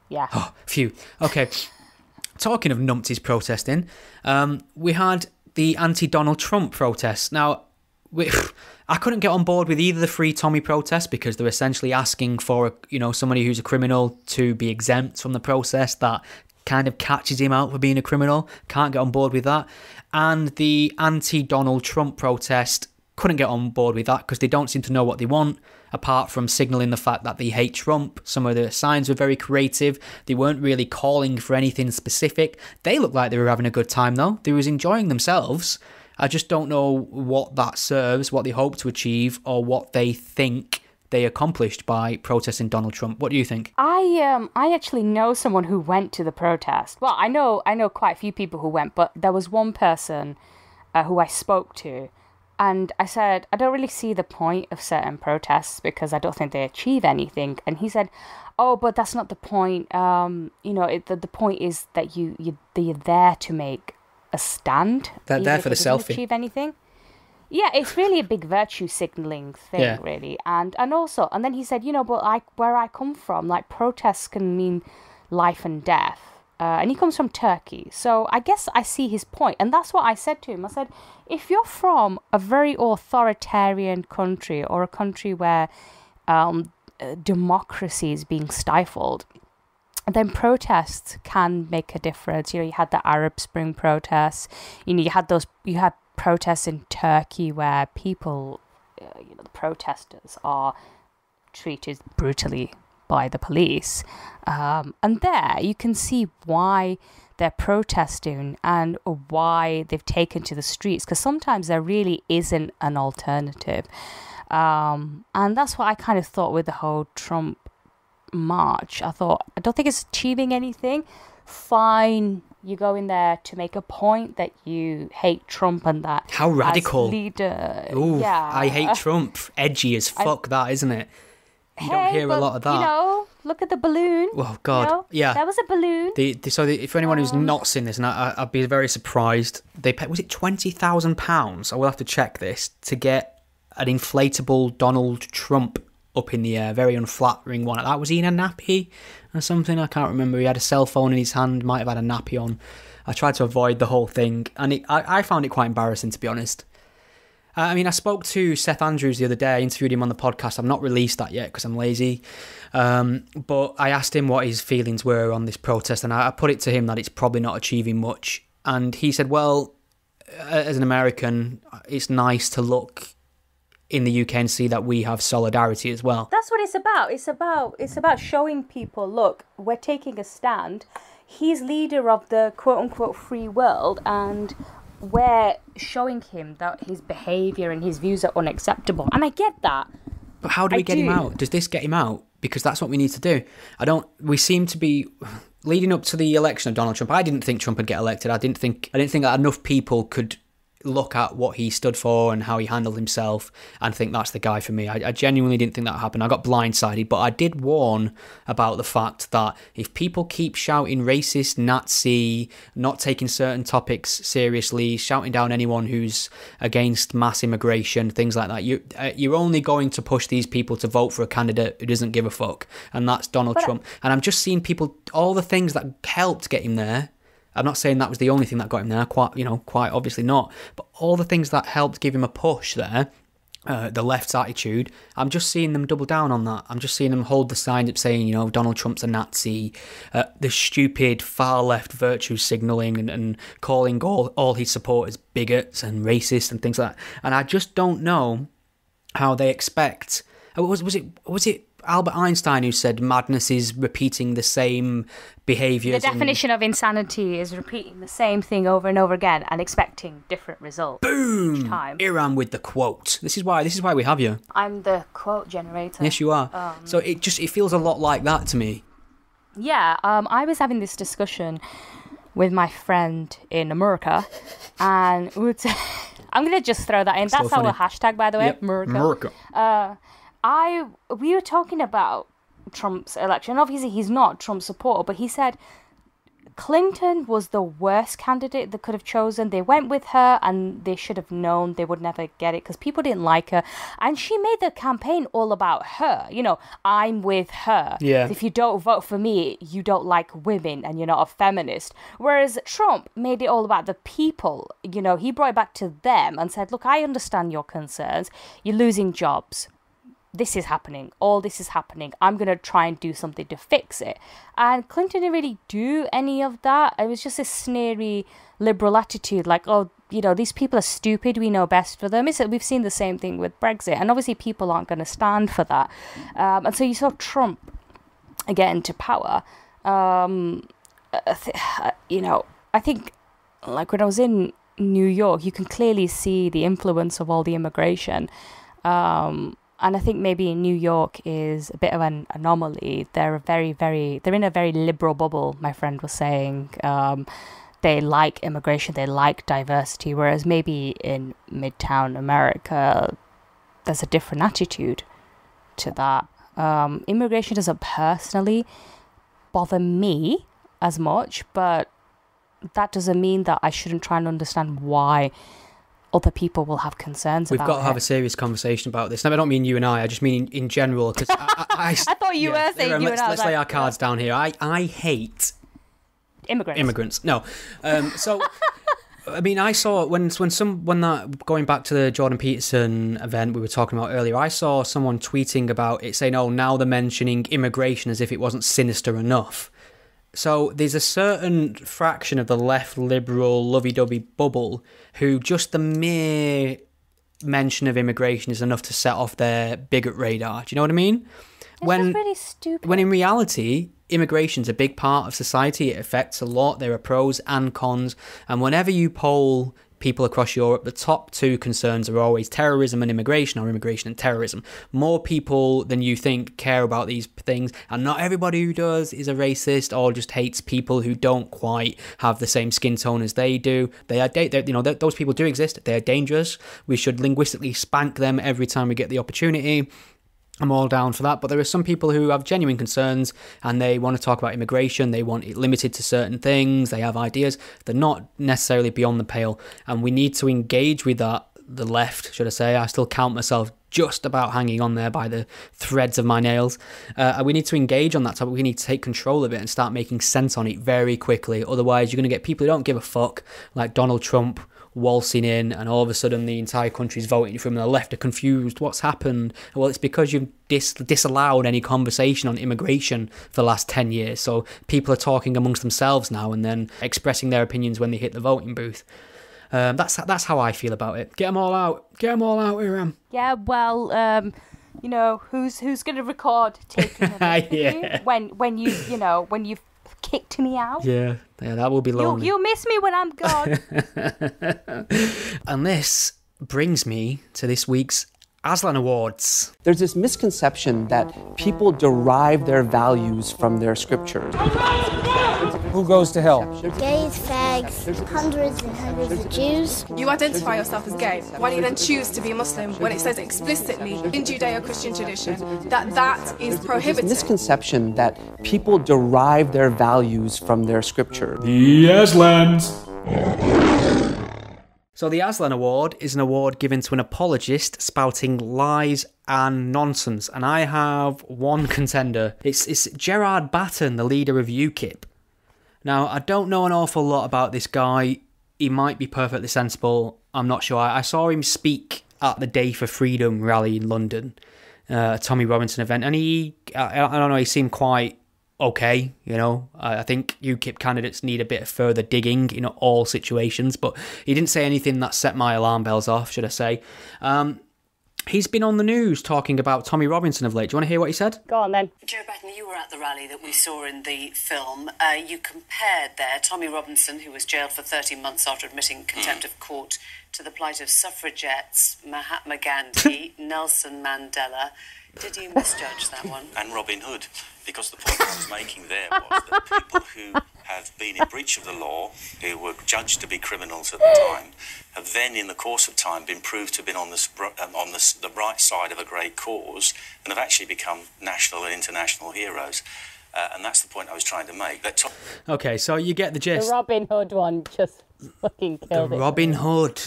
Speaker 2: Yeah.
Speaker 1: Oh, phew. Okay. Talking of numpties protesting, we had the anti-Donald Trump protests. Now, I couldn't get on board with either the Free Tommy protests because they're essentially asking for, somebody who's a criminal to be exempt from the process that kind of catches him out for being a criminal. Can't get on board with that. And the anti-Donald Trump protest, couldn't get on board with that because they don't seem to know what they want, apart from signalling the fact that they hate Trump. Some of the signs were very creative. They weren't really calling for anything specific. They looked like they were having a good time, though. They was enjoying themselves. I just don't know what that serves, what they hope to achieve, or what they think they accomplished by protesting Donald Trump. What do you think?
Speaker 2: I actually know someone who went to the protest. Well, I know quite a few people who went, but there was one person who I spoke to. And I said, I don't really see the point of certain protests because I don't think they achieve anything. And he said, oh, but that's not the point. The point is that you're there to make a stand.
Speaker 1: They're there for the selfie.
Speaker 2: Achieve anything. Yeah, it's really a big virtue signalling thing, really. And then he said, but where I come from, like protests can mean life and death. And he comes from Turkey. So I guess I see his point. And that's what I said to him. I said, if you're from a very authoritarian country or a country where democracy is being stifled, then protests can make a difference. You had the Arab Spring protests. You had protests in Turkey where people, the protesters are treated brutally by the police. And there you can see why they're protesting and why they've taken to the streets, because sometimes there really isn't an alternative. And that's what I kind of thought with the whole Trump march. I don't think it's achieving anything. Fine, you go in there to make a point that you hate Trump and that.
Speaker 1: How radical.
Speaker 2: As leader.
Speaker 1: Ooh,
Speaker 2: yeah.
Speaker 1: I hate Trump. Edgy as fuck, that, isn't it? You don't hear a lot of that.
Speaker 2: Look at the balloon.
Speaker 1: Oh, God. Yeah.
Speaker 2: There was a balloon.
Speaker 1: For anyone who's not seen this, and I'd be very surprised, they paid, was it £20,000? I will have to check this, to get an inflatable Donald Trump up in the air. Very unflattering one. Was he in a nappy or something? I can't remember. He had a cell phone in his hand, might have had a nappy on. I tried to avoid the whole thing, and I found it quite embarrassing, to be honest. I spoke to Seth Andrews the other day. I interviewed him on the podcast. I've not released that yet because I'm lazy. But I asked him what his feelings were on this protest, and I put it to him that it's probably not achieving much. And he said, well, as an American, it's nice to look in the UK and see that we have solidarity as well.
Speaker 2: That's what it's about. It's about showing people, look, we're taking a stand. He's leader of the quote-unquote free world, and we're showing him that his behaviour and his views are unacceptable. And I get that.
Speaker 1: But how do we get him out? Does this get him out? Because that's what we need to do. We seem to be... Leading up to the election of Donald Trump, I didn't think Trump would get elected. I didn't think that enough people could look at what he stood for and how he handled himself and think that's the guy for me. I genuinely didn't think that happened. I got blindsided, but I did warn about the fact that if people keep shouting racist, Nazi, not taking certain topics seriously, shouting down anyone who's against mass immigration, things like that, you're only going to push these people to vote for a candidate who doesn't give a fuck, and that's Donald Trump. And I'm just seeing people, all the things that helped get him there. I'm not saying that was the only thing that got him there, quite obviously not. But all the things that helped give him a push there, the left's attitude, I'm just seeing them double down on that. I'm just seeing them hold the sign up saying, Donald Trump's a Nazi, the stupid far left virtue signalling and calling all his supporters bigots and racist and things like that. And I just don't know how they expect... Was it Albert Einstein who said madness is repeating the same behaviours?
Speaker 2: The definition of insanity is repeating the same thing over and over again and expecting different results.
Speaker 1: Boom!
Speaker 2: Each time.
Speaker 1: Iram with the quote. This is why we have you.
Speaker 2: I'm the quote generator.
Speaker 1: Yes, you are. So it feels a lot like that to me.
Speaker 2: Yeah, I was having this discussion with my friend in America, and I'm going to just throw that in. That's our hashtag, by the way,
Speaker 1: yep.
Speaker 2: America. We were talking about Trump's election. Obviously, he's not Trump's supporter, but he said Clinton was the worst candidate they could have chosen. They went with her, and they should have known they would never get it because people didn't like her. And she made the campaign all about her. I'm with her.
Speaker 1: Yeah.
Speaker 2: If you don't vote for me, you don't like women and you're not a feminist. Whereas Trump made it all about the people. He brought it back to them and said, look, I understand your concerns. You're losing jobs. This is happening. All this is happening. I'm going to try and do something to fix it. And Clinton didn't really do any of that. It was just a sneery liberal attitude like, these people are stupid. We know best for them. We've seen the same thing with Brexit. And obviously people aren't going to stand for that. And so you saw Trump get into power. I think like when I was in New York, you can clearly see the influence of all the immigration. And I think maybe New York is a bit of an anomaly. They're in a very liberal bubble, my friend was saying. They like immigration, they like diversity, whereas maybe in Midtown America, there's a different attitude to that. Immigration doesn't personally bother me as much, but that doesn't mean that I shouldn't try and understand why other people will have concerns about it.
Speaker 1: We've got to have a serious conversation about this. No, I don't mean you and I just mean in general. Cause I
Speaker 2: thought you were saying you and I.
Speaker 1: Let's lay our cards down here. I hate... Immigrants. No. So... I mean, I saw when that, going back to the Jordan Peterson event we were talking about earlier, I saw someone tweeting about it saying, now they're mentioning immigration as if it wasn't sinister enough. So there's a certain fraction of the left liberal lovey-dovey bubble who just the mere mention of immigration is enough to set off their bigot radar. Do you know what I mean?
Speaker 2: It's just really stupid.
Speaker 1: When in reality, immigration's a big part of society. It affects a lot. There are pros and cons. And whenever you poll people across Europe, the top two concerns are always terrorism and immigration, or immigration and terrorism. More people than you think care about these things, and not everybody who does is a racist or just hates people who don't quite have the same skin tone as they do. Those people do exist. They are dangerous. We should linguistically spank them every time we get the opportunity. I'm all down for that, but there are some people who have genuine concerns and they want to talk about immigration, they want it limited to certain things, they have ideas, they're not necessarily beyond the pale, and we need to engage with that, the left, should I say. I still count myself just about hanging on there by the threads of my nails. We need to engage on that topic, we need to take control of it and start making sense on it very quickly, otherwise you're going to get people who don't give a fuck, like Donald Trump, waltzing in, and all of a sudden the entire country's voting for him and the left are confused. What's happened? Well, it's because you've disallowed any conversation on immigration for the last 10 years. So people are talking amongst themselves now and then expressing their opinions when they hit the voting booth. That's how I feel about it. Get them all out. Get them all out, Iram.
Speaker 2: Yeah, well, who's going to record taking them
Speaker 1: yeah.
Speaker 2: when you've kicked me out?
Speaker 1: Yeah, that will be lonely.
Speaker 2: You'll miss me when I'm gone.
Speaker 1: And this brings me to this week's ASLAN Awards.
Speaker 5: There's this misconception that people derive their values from their scriptures.
Speaker 6: Who goes to hell?
Speaker 7: Gays, fags, hundreds and hundreds of Jews.
Speaker 8: You identify yourself as gay. Why do you then choose to be Muslim when it says explicitly in Judeo-Christian tradition that is prohibited?
Speaker 5: There's this misconception that people derive their values from their scripture.
Speaker 6: The ASLANs.
Speaker 1: So the ASLAN Award is an award given to an apologist spouting lies and nonsense. And I have one contender. It's Gerard Batten, the leader of UKIP. Now, I don't know an awful lot about this guy. He might be perfectly sensible. I'm not sure. I saw him speak at the Day for Freedom rally in London, Tommy Robinson event. And I don't know, he seemed quite okay, I think UKIP candidates need a bit further digging in all situations, but he didn't say anything that set my alarm bells off, should I say. He's been on the news talking about Tommy Robinson of late. Do you want to hear what he said?
Speaker 2: Go on then.
Speaker 9: Joe Batten, you were at the rally that we saw in the film. You compared there Tommy Robinson, who was jailed for 13 months after admitting contempt of court, to the plight of suffragettes, Mahatma Gandhi, Nelson Mandela. Did you misjudge that one?
Speaker 10: And Robin Hood, because the point I was making there was that people who have been in breach of the law, who were judged to be criminals at the time, have then, in the course of time, been proved to have been on the right side of a great cause and have actually become national and international heroes. And that's the point I was trying to make.
Speaker 1: Okay, so you get the gist.
Speaker 2: The Robin Hood one just fucking killed it.
Speaker 1: Robin Hood.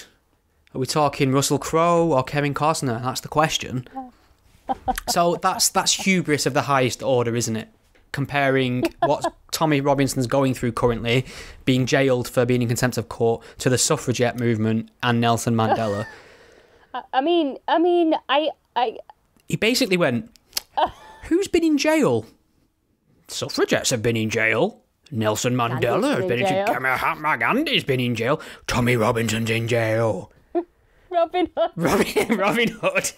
Speaker 1: Are we talking Russell Crowe or Kevin Costner? That's the question. So that's hubris of the highest order, isn't it? Comparing what Tommy Robinson's going through currently, being jailed for being in contempt of court, to the suffragette movement and Nelson Mandela. He basically went, who's been in jail? Suffragettes have been in jail. Nelson Mandela has been in jail. Mahatma Gandhi's been in jail. Tommy Robinson's in jail.
Speaker 2: Robin Hood.
Speaker 1: Robin Hood.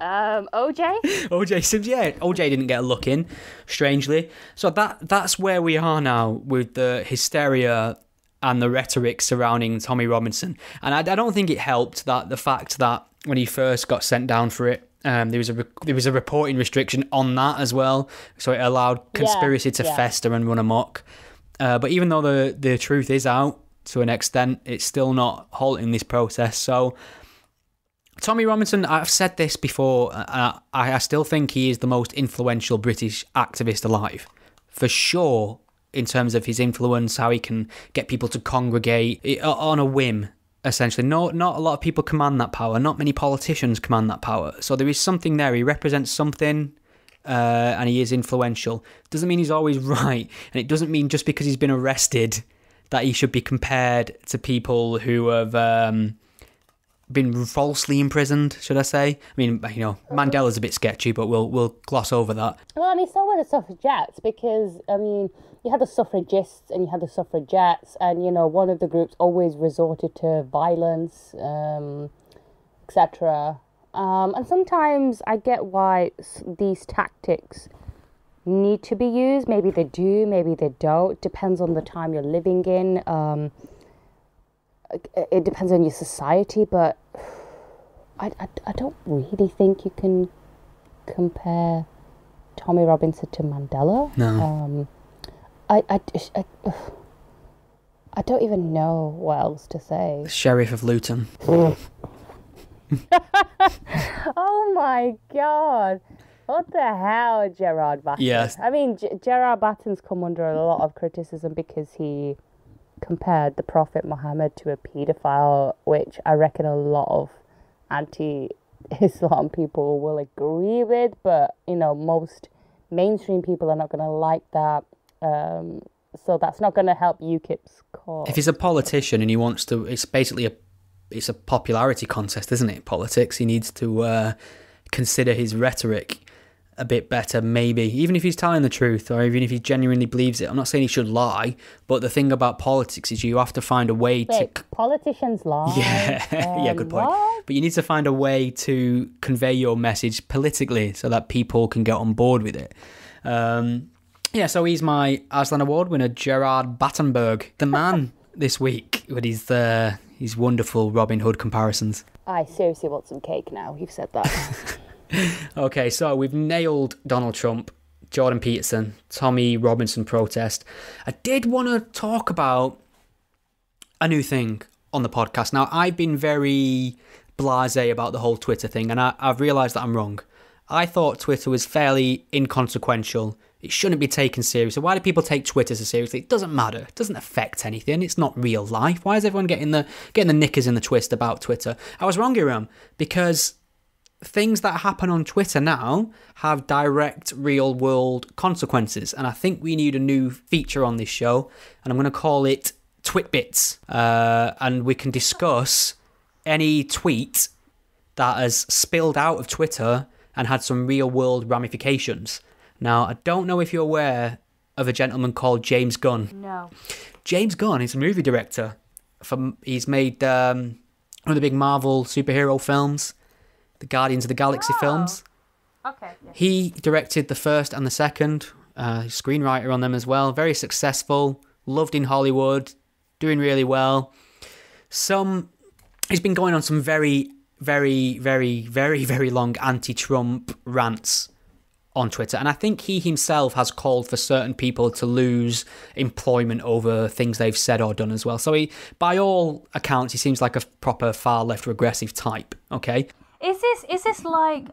Speaker 2: OJ?
Speaker 1: OJ Simpson, yeah. OJ didn't get a look in, strangely. So that's where we are now with the hysteria and the rhetoric surrounding Tommy Robinson. And I don't think it helped that the fact that when he first got sent down for it, there was a reporting restriction on that as well. So it allowed conspiracy to fester and run amok. But even though the truth is out to an extent, it's still not halting this process. So Tommy Robinson, I've said this before, I still think he is the most influential British activist alive. For sure, in terms of his influence, how he can get people to congregate on a whim, essentially. Not a lot of people command that power. Not many politicians command that power. So there is something there. He represents something, and he is influential. Doesn't mean he's always right. And it doesn't mean just because he's been arrested that he should be compared to people who have been falsely imprisoned, should I say? I mean, Mandela's a bit sketchy, but we'll gloss over that.
Speaker 2: Well, so were the suffragettes, because, you had the suffragists and you had the suffragettes, and, one of the groups always resorted to violence, etc. And sometimes I get why these tactics need to be used. Maybe they do, maybe they don't. Depends on the time you're living in. It depends on your society, but I don't really think you can compare Tommy Robinson to Mandela.
Speaker 1: No.
Speaker 2: I don't even know what else to say.
Speaker 1: Sheriff of Luton.
Speaker 2: Oh my God. What the hell, Gerard Batten?
Speaker 1: Yes.
Speaker 2: Gerard Batten's come under a lot of criticism because he compared the Prophet Muhammad to a paedophile, which I reckon a lot of anti-Islam people will agree with, but, most mainstream people are not going to like that. So that's not going to help UKIP's cause.
Speaker 1: If he's a politician and he wants to, it's basically it's a popularity contest, isn't it? Politics. He needs to consider his rhetoric a bit better, maybe. Even if he's telling the truth, or even if he genuinely believes it. I'm not saying he should lie, but the thing about politics is you have to find a way to...
Speaker 2: Politicians lie?
Speaker 1: Yeah, good point. What? But you need to find a way to convey your message politically so that people can get on board with it. So he's my ASLAN Award winner, Gerard Battenberg, the man this week with his wonderful Robin Hood comparisons.
Speaker 2: I seriously want some cake now, you've said that.
Speaker 1: Okay, so we've nailed Donald Trump, Jordan Peterson, Tommy Robinson protest. I did want to talk about a new thing on the podcast. Now, I've been very blasé about the whole Twitter thing, and I've realised that I'm wrong. I thought Twitter was fairly inconsequential. It shouldn't be taken seriously. Why do people take Twitter so seriously? It doesn't matter. It doesn't affect anything. It's not real life. Why is everyone getting the knickers in the twist about Twitter? I was wrong, Iram, because things that happen on Twitter now have direct real-world consequences, and I think we need a new feature on this show, and I'm going to call it Twitbits, and we can discuss any tweet that has spilled out of Twitter and had some real-world ramifications. Now, I don't know if you're aware of a gentleman called James Gunn.
Speaker 2: No.
Speaker 1: James Gunn is a movie director. He's made one of the big Marvel superhero films, the Guardians of the Galaxy films.
Speaker 2: Okay. Yeah.
Speaker 1: He directed the first and the second, screenwriter on them as well. Very successful, loved in Hollywood, doing really well. He's been going on some very, very, very, very, very long anti-Trump rants on Twitter, and I think he himself has called for certain people to lose employment over things they've said or done as well. So he, by all accounts, he seems like a proper far left regressive type. Okay.
Speaker 2: Is this like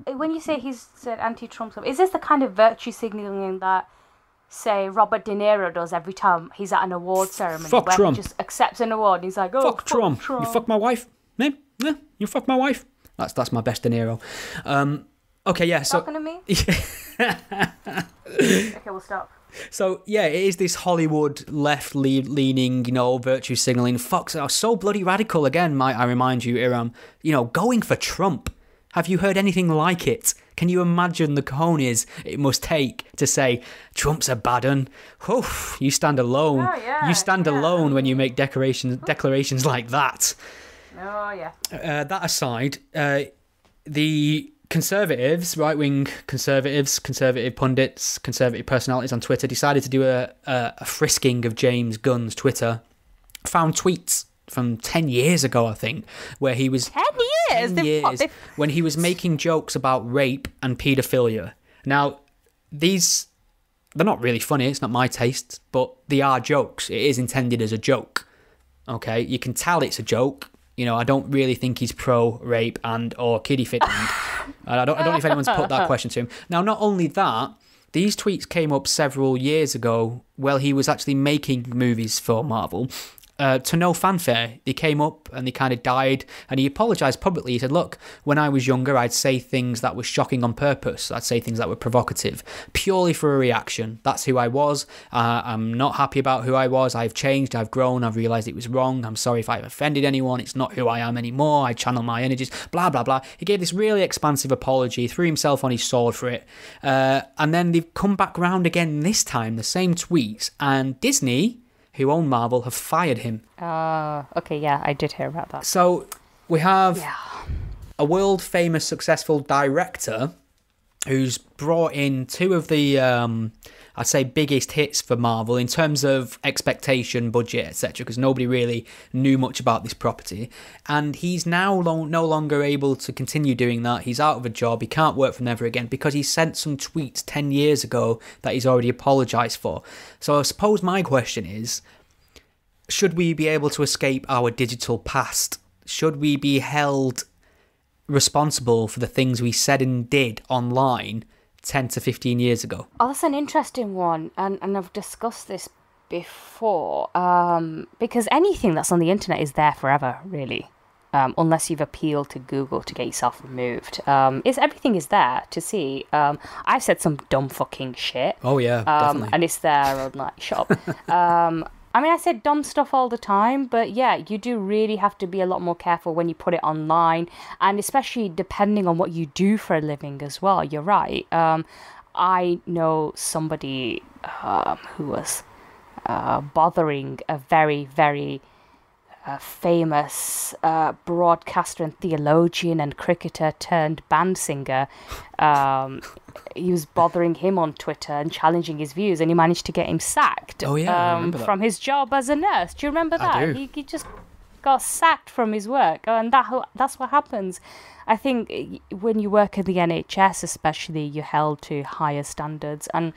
Speaker 2: when you say he's said anti-Trump stuff? Is this the kind of virtue signaling that, say, Robert De Niro does every time he's at an award ceremony?
Speaker 1: Fuck
Speaker 2: where
Speaker 1: Trump.
Speaker 2: He just accepts an award and he's like, "Oh,
Speaker 1: fuck Trump. You fuck my wife, man. Yeah, you fuck my wife." That's my best De Niro. Okay, yeah. So
Speaker 2: talking to me. Okay, we'll stop.
Speaker 1: So, yeah, it is this Hollywood left-leaning, virtue signalling. Fuck, so bloody radical again, might I remind you, Iram. Going for Trump. Have you heard anything like it? Can you imagine the cojones it must take to say, Trump's a bad un? Oof, you stand alone.
Speaker 2: Oh, yeah,
Speaker 1: you stand alone when you make declarations like that.
Speaker 2: Oh, yeah.
Speaker 1: That aside, the conservatives, right-wing conservatives, conservative pundits, conservative personalities on Twitter decided to do a frisking of James Gunn's Twitter. Found tweets from 10 years ago, I think, where he was...
Speaker 2: 10 years?
Speaker 1: 10 years, when he was making jokes about rape and paedophilia. Now, they're not really funny, it's not my taste, but they are jokes. It is intended as a joke. Okay? You can tell it's a joke. I don't really think he's pro-rape or kiddie fitting. I don't know if anyone's put that question to him. Now, not only that, these tweets came up several years ago while he was actually making movies for Marvel. To no fanfare. They came up and they kind of died, and he apologised publicly. He said, look, when I was younger, I'd say things that were shocking on purpose. I'd say things that were provocative, purely for a reaction. That's who I was. I'm not happy about who I was. I've changed, I've grown, I've realised it was wrong. I'm sorry if I've offended anyone. It's not who I am anymore. I channel my energies, blah, blah, blah. He gave this really expansive apology, threw himself on his sword for it. And then they've come back round again this time, the same tweets, and Disney, who own Marvel, have fired him.
Speaker 2: Okay, yeah, I did hear about that.
Speaker 1: So we have a world-famous successful director who's brought in two of the, I'd say, biggest hits for Marvel in terms of expectation, budget, etc., because nobody really knew much about this property. And he's now no longer able to continue doing that. He's out of a job. He can't work for them ever again because he sent some tweets 10 years ago that he's already apologised for. So I suppose my question is, should we be able to escape our digital past? Should we be held responsible for the things we said and did online 10 to 15 years ago?
Speaker 2: Oh, that's an interesting one, and I've discussed this before, because anything that's on the internet is there forever, really, unless you've appealed to Google to get yourself removed. Everything is there to see. I've said some dumb fucking shit.
Speaker 1: Oh, yeah, definitely.
Speaker 2: And it's there, I'm like, shut up. I mean, I said dumb stuff all the time, but yeah, you do really have to be a lot more careful when you put it online, and especially depending on what you do for a living as well. You're right. I know somebody who was bothering a very, very famous broadcaster and theologian and cricketer turned band singer. He was bothering him on Twitter and challenging his views, and he managed to get him sacked from his job as a nurse. Do you remember that?
Speaker 1: I do.
Speaker 2: He just got sacked from his work, and that's what happens. I think when you work in the NHS especially, you're held to higher standards, and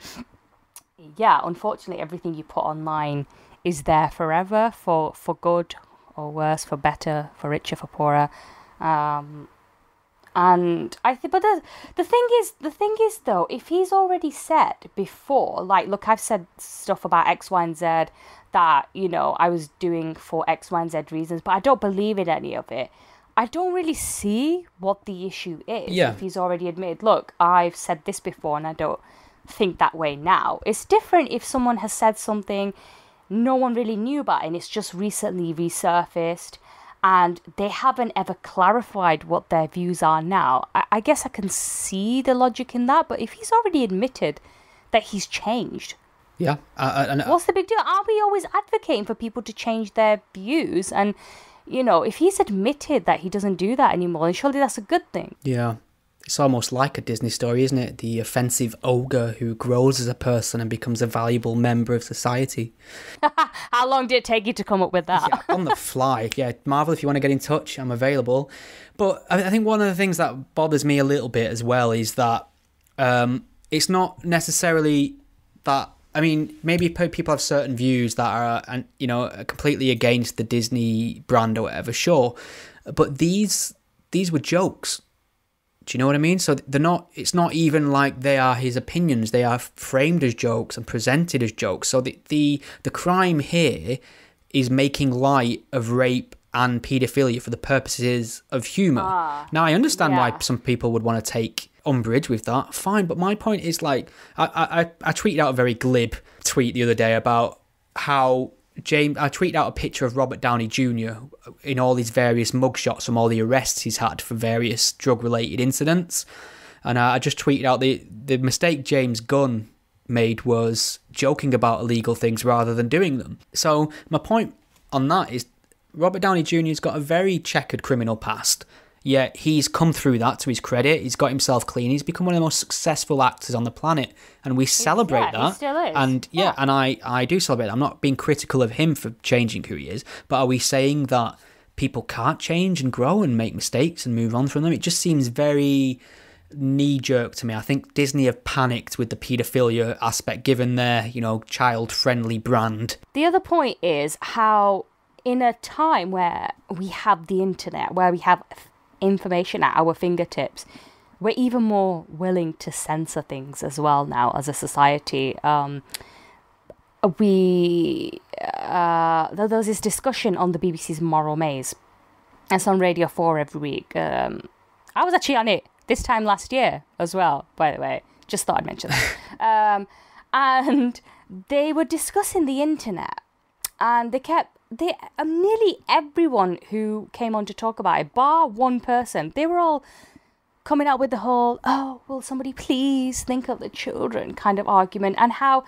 Speaker 2: yeah, unfortunately everything you put online is there forever, for good or worse, for better, for richer, for poorer. And I think, but the thing is though, if he's already said before, like, look, I've said stuff about X, Y, and Z that, you know, I was doing for X, Y, and Z reasons, but I don't believe in any of it. I don't really see what the issue is.
Speaker 1: Yeah.
Speaker 2: If he's already admitted, look, I've said this before and I don't think that way now. It's different if someone has said something no one really knew about and it's just recently resurfaced and they haven't ever clarified what their views are now. I guess I can see the logic in that, but if he's already admitted that he's changed,
Speaker 1: yeah,
Speaker 2: what's the big deal? Are we always advocating for people to change their views? And, you know, if he's admitted that he doesn't do that anymore, then surely that's a good thing.
Speaker 1: Yeah. It's almost like a Disney story, isn't it? The offensive ogre who grows as a person and becomes a valuable member of society.
Speaker 2: How long did it take you to come up with that?
Speaker 1: Yeah, on the fly. Yeah, Marvel, if you want to get in touch, I'm available. But I think one of the things that bothers me a little bit as well is that it's not necessarily that... I mean, maybe people have certain views that are, you know, completely against the Disney brand or whatever, sure. But these were jokes. Do you know what I mean? So they're not. It's not even like they are his opinions. They are framed as jokes and presented as jokes. So the crime here is making light of rape and paedophilia for the purposes of humour. Now I understand why some people would want to take umbrage with that. Fine, but my point is, like, I tweeted out a very glib tweet the other day about how I tweeted out a picture of Robert Downey Jr. in all these various mugshots from all the arrests he's had for various drug-related incidents. And I just tweeted out the mistake James Gunn made was joking about illegal things rather than doing them. So my point on that is Robert Downey Jr.'s got a very checkered criminal past. Yet he's come through that to his credit. He's got himself clean. He's become one of the most successful actors on the planet. And we celebrate that.
Speaker 2: He still is.
Speaker 1: And and I do celebrate that. I'm not being critical of him for changing who he is. But are we saying that people can't change and grow and make mistakes and move on from them? It just seems very knee-jerk to me. I think Disney have panicked with the paedophilia aspect given their, you know, child-friendly brand.
Speaker 2: The other point is how in a time where we have the internet, where we have information at our fingertips, we're even more willing to censor things as well now as a society. There was this discussion on the BBC's Moral Maze. It's on Radio 4 every week. I was actually on it this time last year as well, by the way. Just thought I'd mention that. And they were discussing the internet, and nearly everyone who came on to talk about it, bar one person, they were all coming out with the whole, oh, will somebody please think of the children kind of argument, and how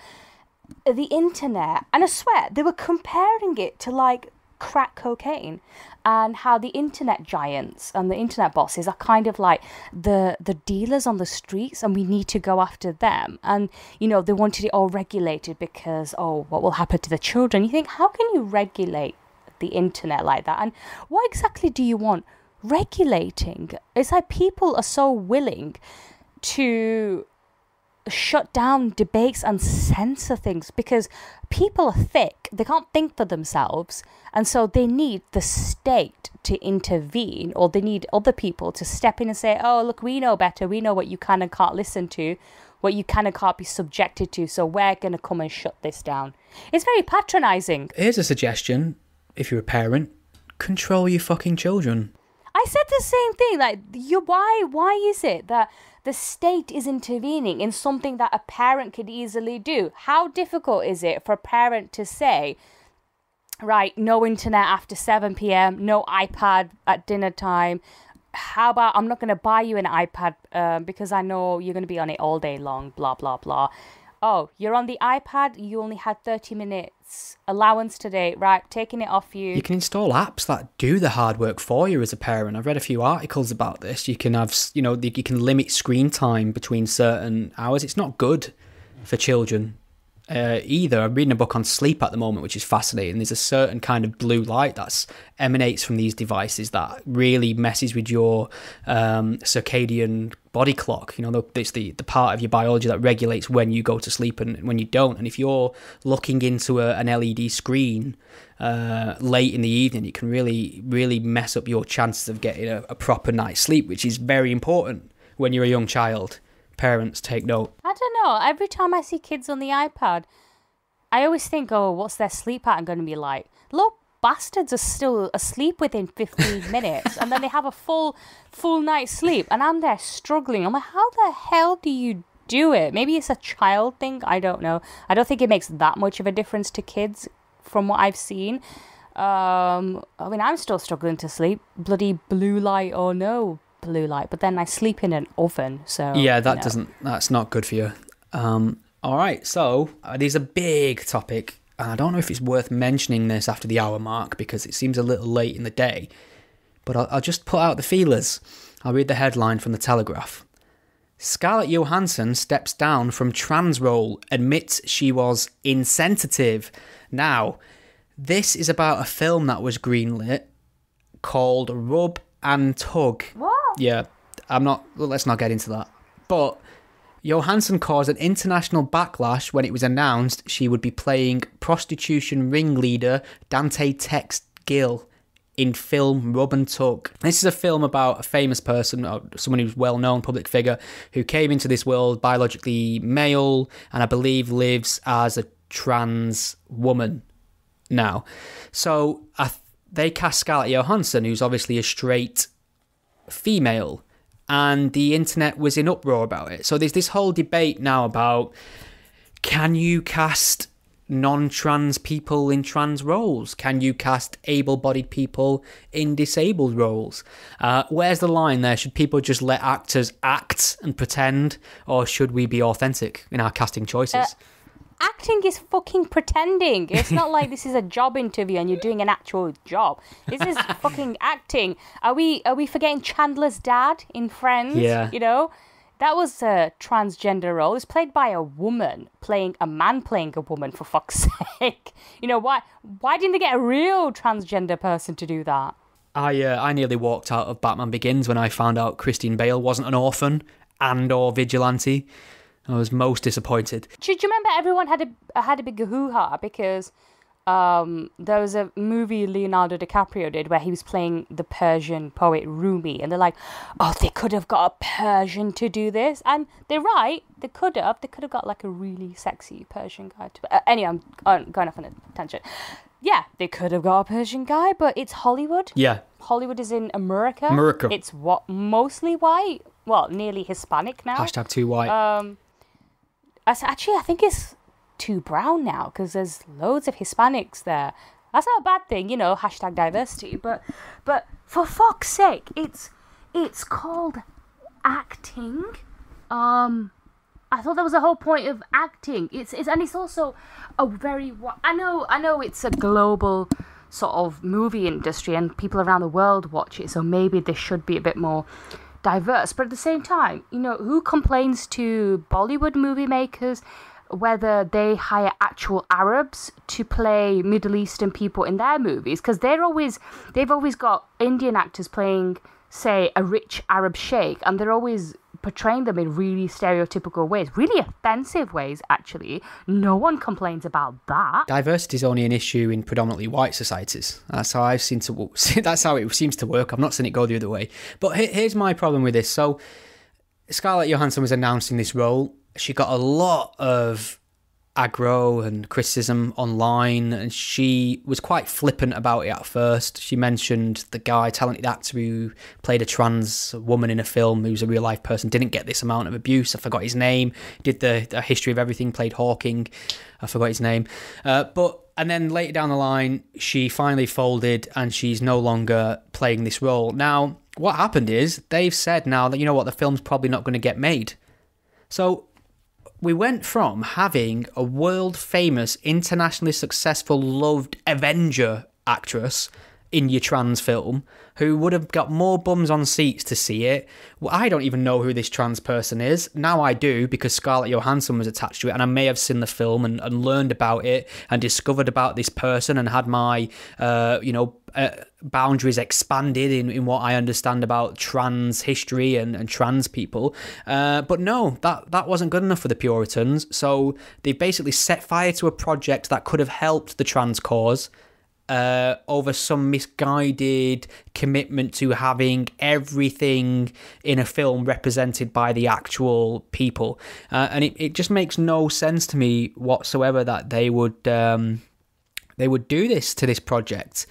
Speaker 2: the internet, and I swear, they were comparing it to like crack cocaine, and how the internet giants and the internet bosses are kind of like the dealers on the streets, and we need to go after them. And, you know, they wanted it all regulated because, oh, what will happen to the children? You think, how can you regulate the internet like that? And what exactly do you want regulating? It's like people are so willing to shut down debates and censor things because people are thick. They can't think for themselves, and so they need the state to intervene, or they need other people to step in and say, oh, look, we know better. We know what you can and can't listen to, what you can and can't be subjected to, so we're going to come and shut this down. It's very patronizing.
Speaker 1: Here's a suggestion. If you're a parent, control your fucking children.
Speaker 2: I said the same thing. Like, why is it that the state is intervening in something that a parent could easily do? How difficult is it for a parent to say, right, no internet after 7 p.m, no iPad at dinner time. How about I'm not going to buy you an iPad because I know you're going to be on it all day long, blah, blah, blah. Oh, you're on the iPad, you only had 30 minutes allowance today, right, taking it off you.
Speaker 1: You can install apps that do the hard work for you as a parent. I've read a few articles about this. You can have, you can limit screen time between certain hours. It's not good for children either. I'm reading a book on sleep at the moment, which is fascinating. There's a certain kind of blue light that emanates from these devices that really messes with your circadian body clock. It's the part of your biology that regulates when you go to sleep and when you don't. And if you're looking into an LED screen late in the evening, it can really, really mess up your chances of getting a proper night's sleep, which is very important when you're a young child. Parents, take note.
Speaker 2: I don't know. Every time I see kids on the iPad, I always think, oh, what's their sleep pattern going to be like? Little bastards are still asleep within 15 minutes, and then they have a full night's sleep, and I'm there struggling. I'm like, how the hell do you do it? Maybe it's a child thing. I don't know. I don't think it makes that much of a difference to kids from what I've seen. I'm still struggling to sleep. Bloody blue light or no blue light, but then I sleep in an oven, so
Speaker 1: yeah, that's not good for you. All right, so there's a big topic, and I don't know if it's worth mentioning this after the hour mark because it seems a little late in the day, but I'll just put out the feelers. I'll read the headline from the Telegraph. Scarlett Johansson steps down from trans role, admits she was insensitive. Now, this is about a film that was greenlit called Rub and Tug.
Speaker 2: What?
Speaker 1: Yeah, let's not get into that. But Johansson caused an international backlash when it was announced she would be playing prostitution ringleader Dante Tex Gill in film Rub and Tug. This is a film about a famous person, someone who's well-known, public figure, who came into this world biologically male and I believe lives as a trans woman now. So they cast Scarlett Johansson, who's obviously a straight female, and the internet was in uproar about it. So there's this whole debate now about, can you cast non-trans people in trans roles? Can you cast able-bodied people in disabled roles? Where's the line there? Should people just let actors act and pretend, or should we be authentic in our casting choices?
Speaker 2: Acting is fucking pretending. It's not like this is a job interview and you're doing an actual job. This is fucking acting. Are we forgetting Chandler's dad in Friends?
Speaker 1: Yeah.
Speaker 2: That was a transgender role. It's played by a woman playing a man playing a woman, for fuck's sake. Why didn't they get a real transgender person to do that?
Speaker 1: I nearly walked out of Batman Begins when I found out Christian Bale wasn't an orphan and/or vigilante. I was most disappointed.
Speaker 2: Do you remember everyone had a big hoo-ha because there was a movie Leonardo DiCaprio did where he was playing the Persian poet Rumi, and they're like, oh, they could have got a Persian to do this, and they're right, they could have got like a really sexy Persian guy to anyway, I'm going off on a tangent. Yeah, they could have got a Persian guy, but it's Hollywood.
Speaker 1: Yeah,
Speaker 2: Hollywood is in America. It's mostly white, well, nearly Hispanic now.
Speaker 1: # too white.
Speaker 2: Actually, I think it's too brown now because there's loads of Hispanics there. That's not a bad thing, # diversity. But for fuck's sake, it's called acting. I thought that was the whole point of acting. It's also a very. I know it's a global sort of movie industry and people around the world watch it, so maybe this should be a bit more diverse, but at the same time, who complains to Bollywood movie makers whether they hire actual Arabs to play Middle Eastern people in their movies? Because they've always got Indian actors playing, say, a rich Arab sheikh, and they're always portraying them in really stereotypical ways, really offensive ways, actually. No one complains about that.
Speaker 1: Diversity is only an issue in predominantly white societies. That's how it seems to work. I've not seen it go the other way. But here's my problem with this. So Scarlett Johansson was announcing this role. She got a lot of aggro and criticism online, and she was quite flippant about it at first. She mentioned the talented actor who played a trans woman in a film who's a real life person didn't get this amount of abuse. I forgot his name. Did the history of everything, played Hawking. I forgot his name. But And then later down the line, she finally folded and she's no longer playing this role. Now, what happened is they've said now that, you know what, the film's probably not going to get made. So we went from having a world-famous, internationally successful, loved Avenger actress in your trans film who would have got more bums on seats to see it. Well, I don't even know who this trans person is. Now I do, because Scarlett Johansson was attached to it, and I may have seen the film and learned about it and discovered about this person and had my, boundaries expanded in what I understand about trans history and trans people. But no, that wasn't good enough for the Puritans. So they basically set fire to a project that could have helped the trans cause, over some misguided commitment to having everything in a film represented by the actual people. And it just makes no sense to me whatsoever that they would do this to this project.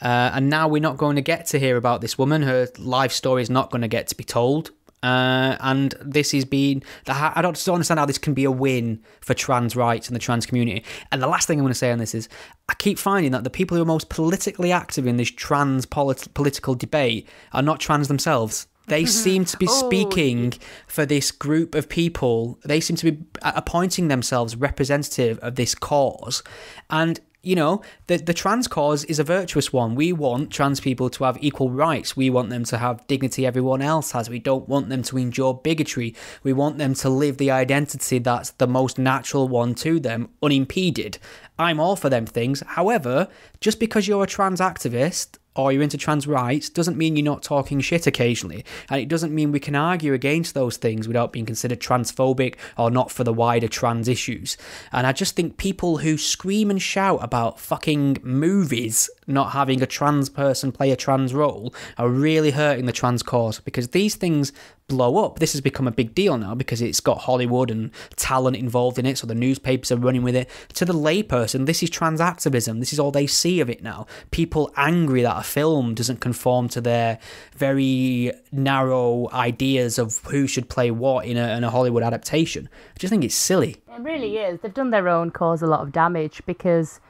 Speaker 1: And now we're not going to get to hear about this woman. Her life story is not going to get to be told. And this has been... I don't understand how this can be a win for trans rights and the trans community. And the last thing I'm going to say on this is, I keep finding that the people who are most politically active in this trans political debate are not trans themselves. They seem to be speaking for this group of people. They seem to be appointing themselves representative of this cause. And... you know, the trans cause is a virtuous one. We want trans people to have equal rights. We want them to have dignity everyone else has. We don't want them to endure bigotry. We want them to live the identity that's the most natural one to them, unimpeded. I'm all for them things. However, just because you're a trans activist or you're into trans rights doesn't mean you're not talking shit occasionally. And it doesn't mean we can argue against those things without being considered transphobic or not for the wider trans issues. And I just think people who scream and shout about fucking movies not having a trans person play a trans role are really hurting the trans cause, because these things blow up. This has become a big deal now because it's got Hollywood and talent involved in it, so the newspapers are running with it. To the layperson, this is trans activism. This is all they see of it now. People angry that a film doesn't conform to their very narrow ideas of who should play what in a Hollywood adaptation. I just think it's silly.
Speaker 2: It really is. They've done their own cause a lot of damage, because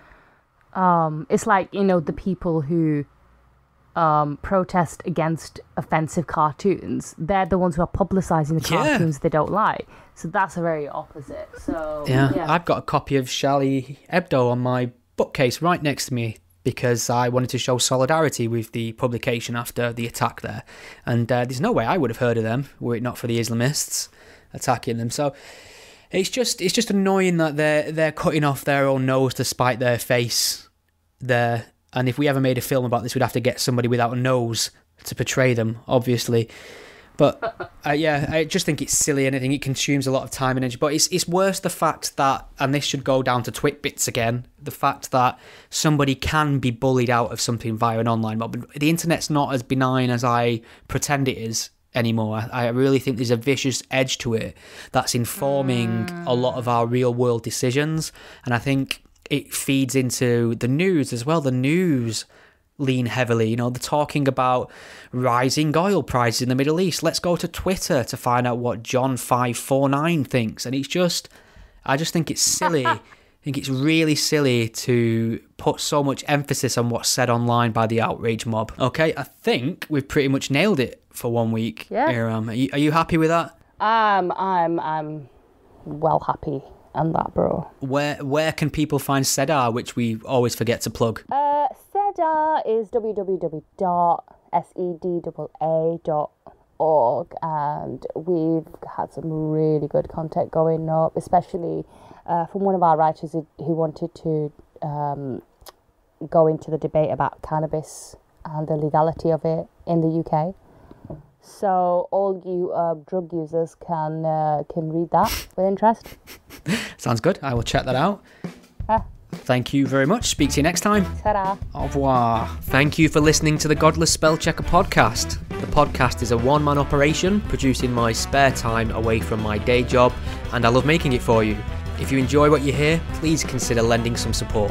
Speaker 2: it's like, you know, the people who protest against offensive cartoons, they're the ones who are publicising the cartoons they don't like. So that's a very opposite. So yeah,
Speaker 1: I've got a copy of Charlie Hebdo on my bookcase right next to me because I wanted to show solidarity with the publication after the attack there. And there's no way I would have heard of them were it not for the Islamists attacking them. So it's just annoying that they're cutting off their own nose to spite their face there. And if we ever made a film about this, we'd have to get somebody without a nose to portray them, obviously. But I just think it's silly, and I think it consumes a lot of time and energy. But it's worse the fact that, and this should go down to Twitbits again, the fact that somebody can be bullied out of something via an online mob. The internet's not as benign as I pretend it is anymore. I really think there's a vicious edge to it that's informing a lot of our real world decisions. And I think it feeds into the news as well. The news lean heavily, you know, they're talking about rising oil prices in the Middle East. Let's go to Twitter to find out what John 549 thinks. And I just think it's silly. I think it's really silly to put so much emphasis on what's said online by the outrage mob. Okay, I think we've pretty much nailed it for 1 week.
Speaker 2: Yeah.
Speaker 1: Iram, are you happy with that?
Speaker 2: I'm well happy on that, bro.
Speaker 1: Where can people find Sedar, which we always forget to plug?
Speaker 2: Sedar is www.seddaa.org, and we've had some really good content going up, especially from one of our writers who wanted to go into the debate about cannabis and the legality of it in the UK. So all you drug users can read that with interest.
Speaker 1: Sounds good. I will check that out. Thank you very much. Speak to you next time.
Speaker 2: Ta-da.
Speaker 1: Au revoir. Thank you for listening to the Godless Spellchecker podcast. The podcast is a one-man operation, produced in my spare time away from my day job, and I love making it for you. If you enjoy what you hear, please consider lending some support.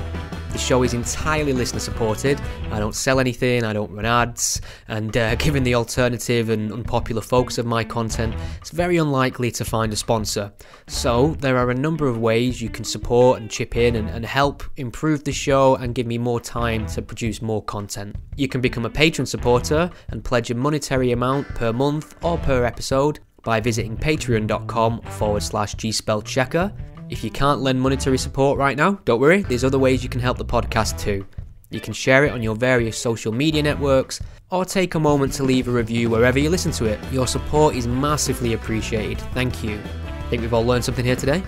Speaker 1: The show is entirely listener supported. I don't sell anything, I don't run ads, and given the alternative and unpopular focus of my content, it's very unlikely to find a sponsor. So there are a number of ways you can support and chip in and help improve the show and give me more time to produce more content. You can become a patron supporter and pledge a monetary amount per month or per episode by visiting patreon.com/gspellchecker. If you can't lend monetary support right now, don't worry, there's other ways you can help the podcast too. You can share it on your various social media networks, or take a moment to leave a review wherever you listen to it. Your support is massively appreciated. Thank you. Think we've all learned something here today?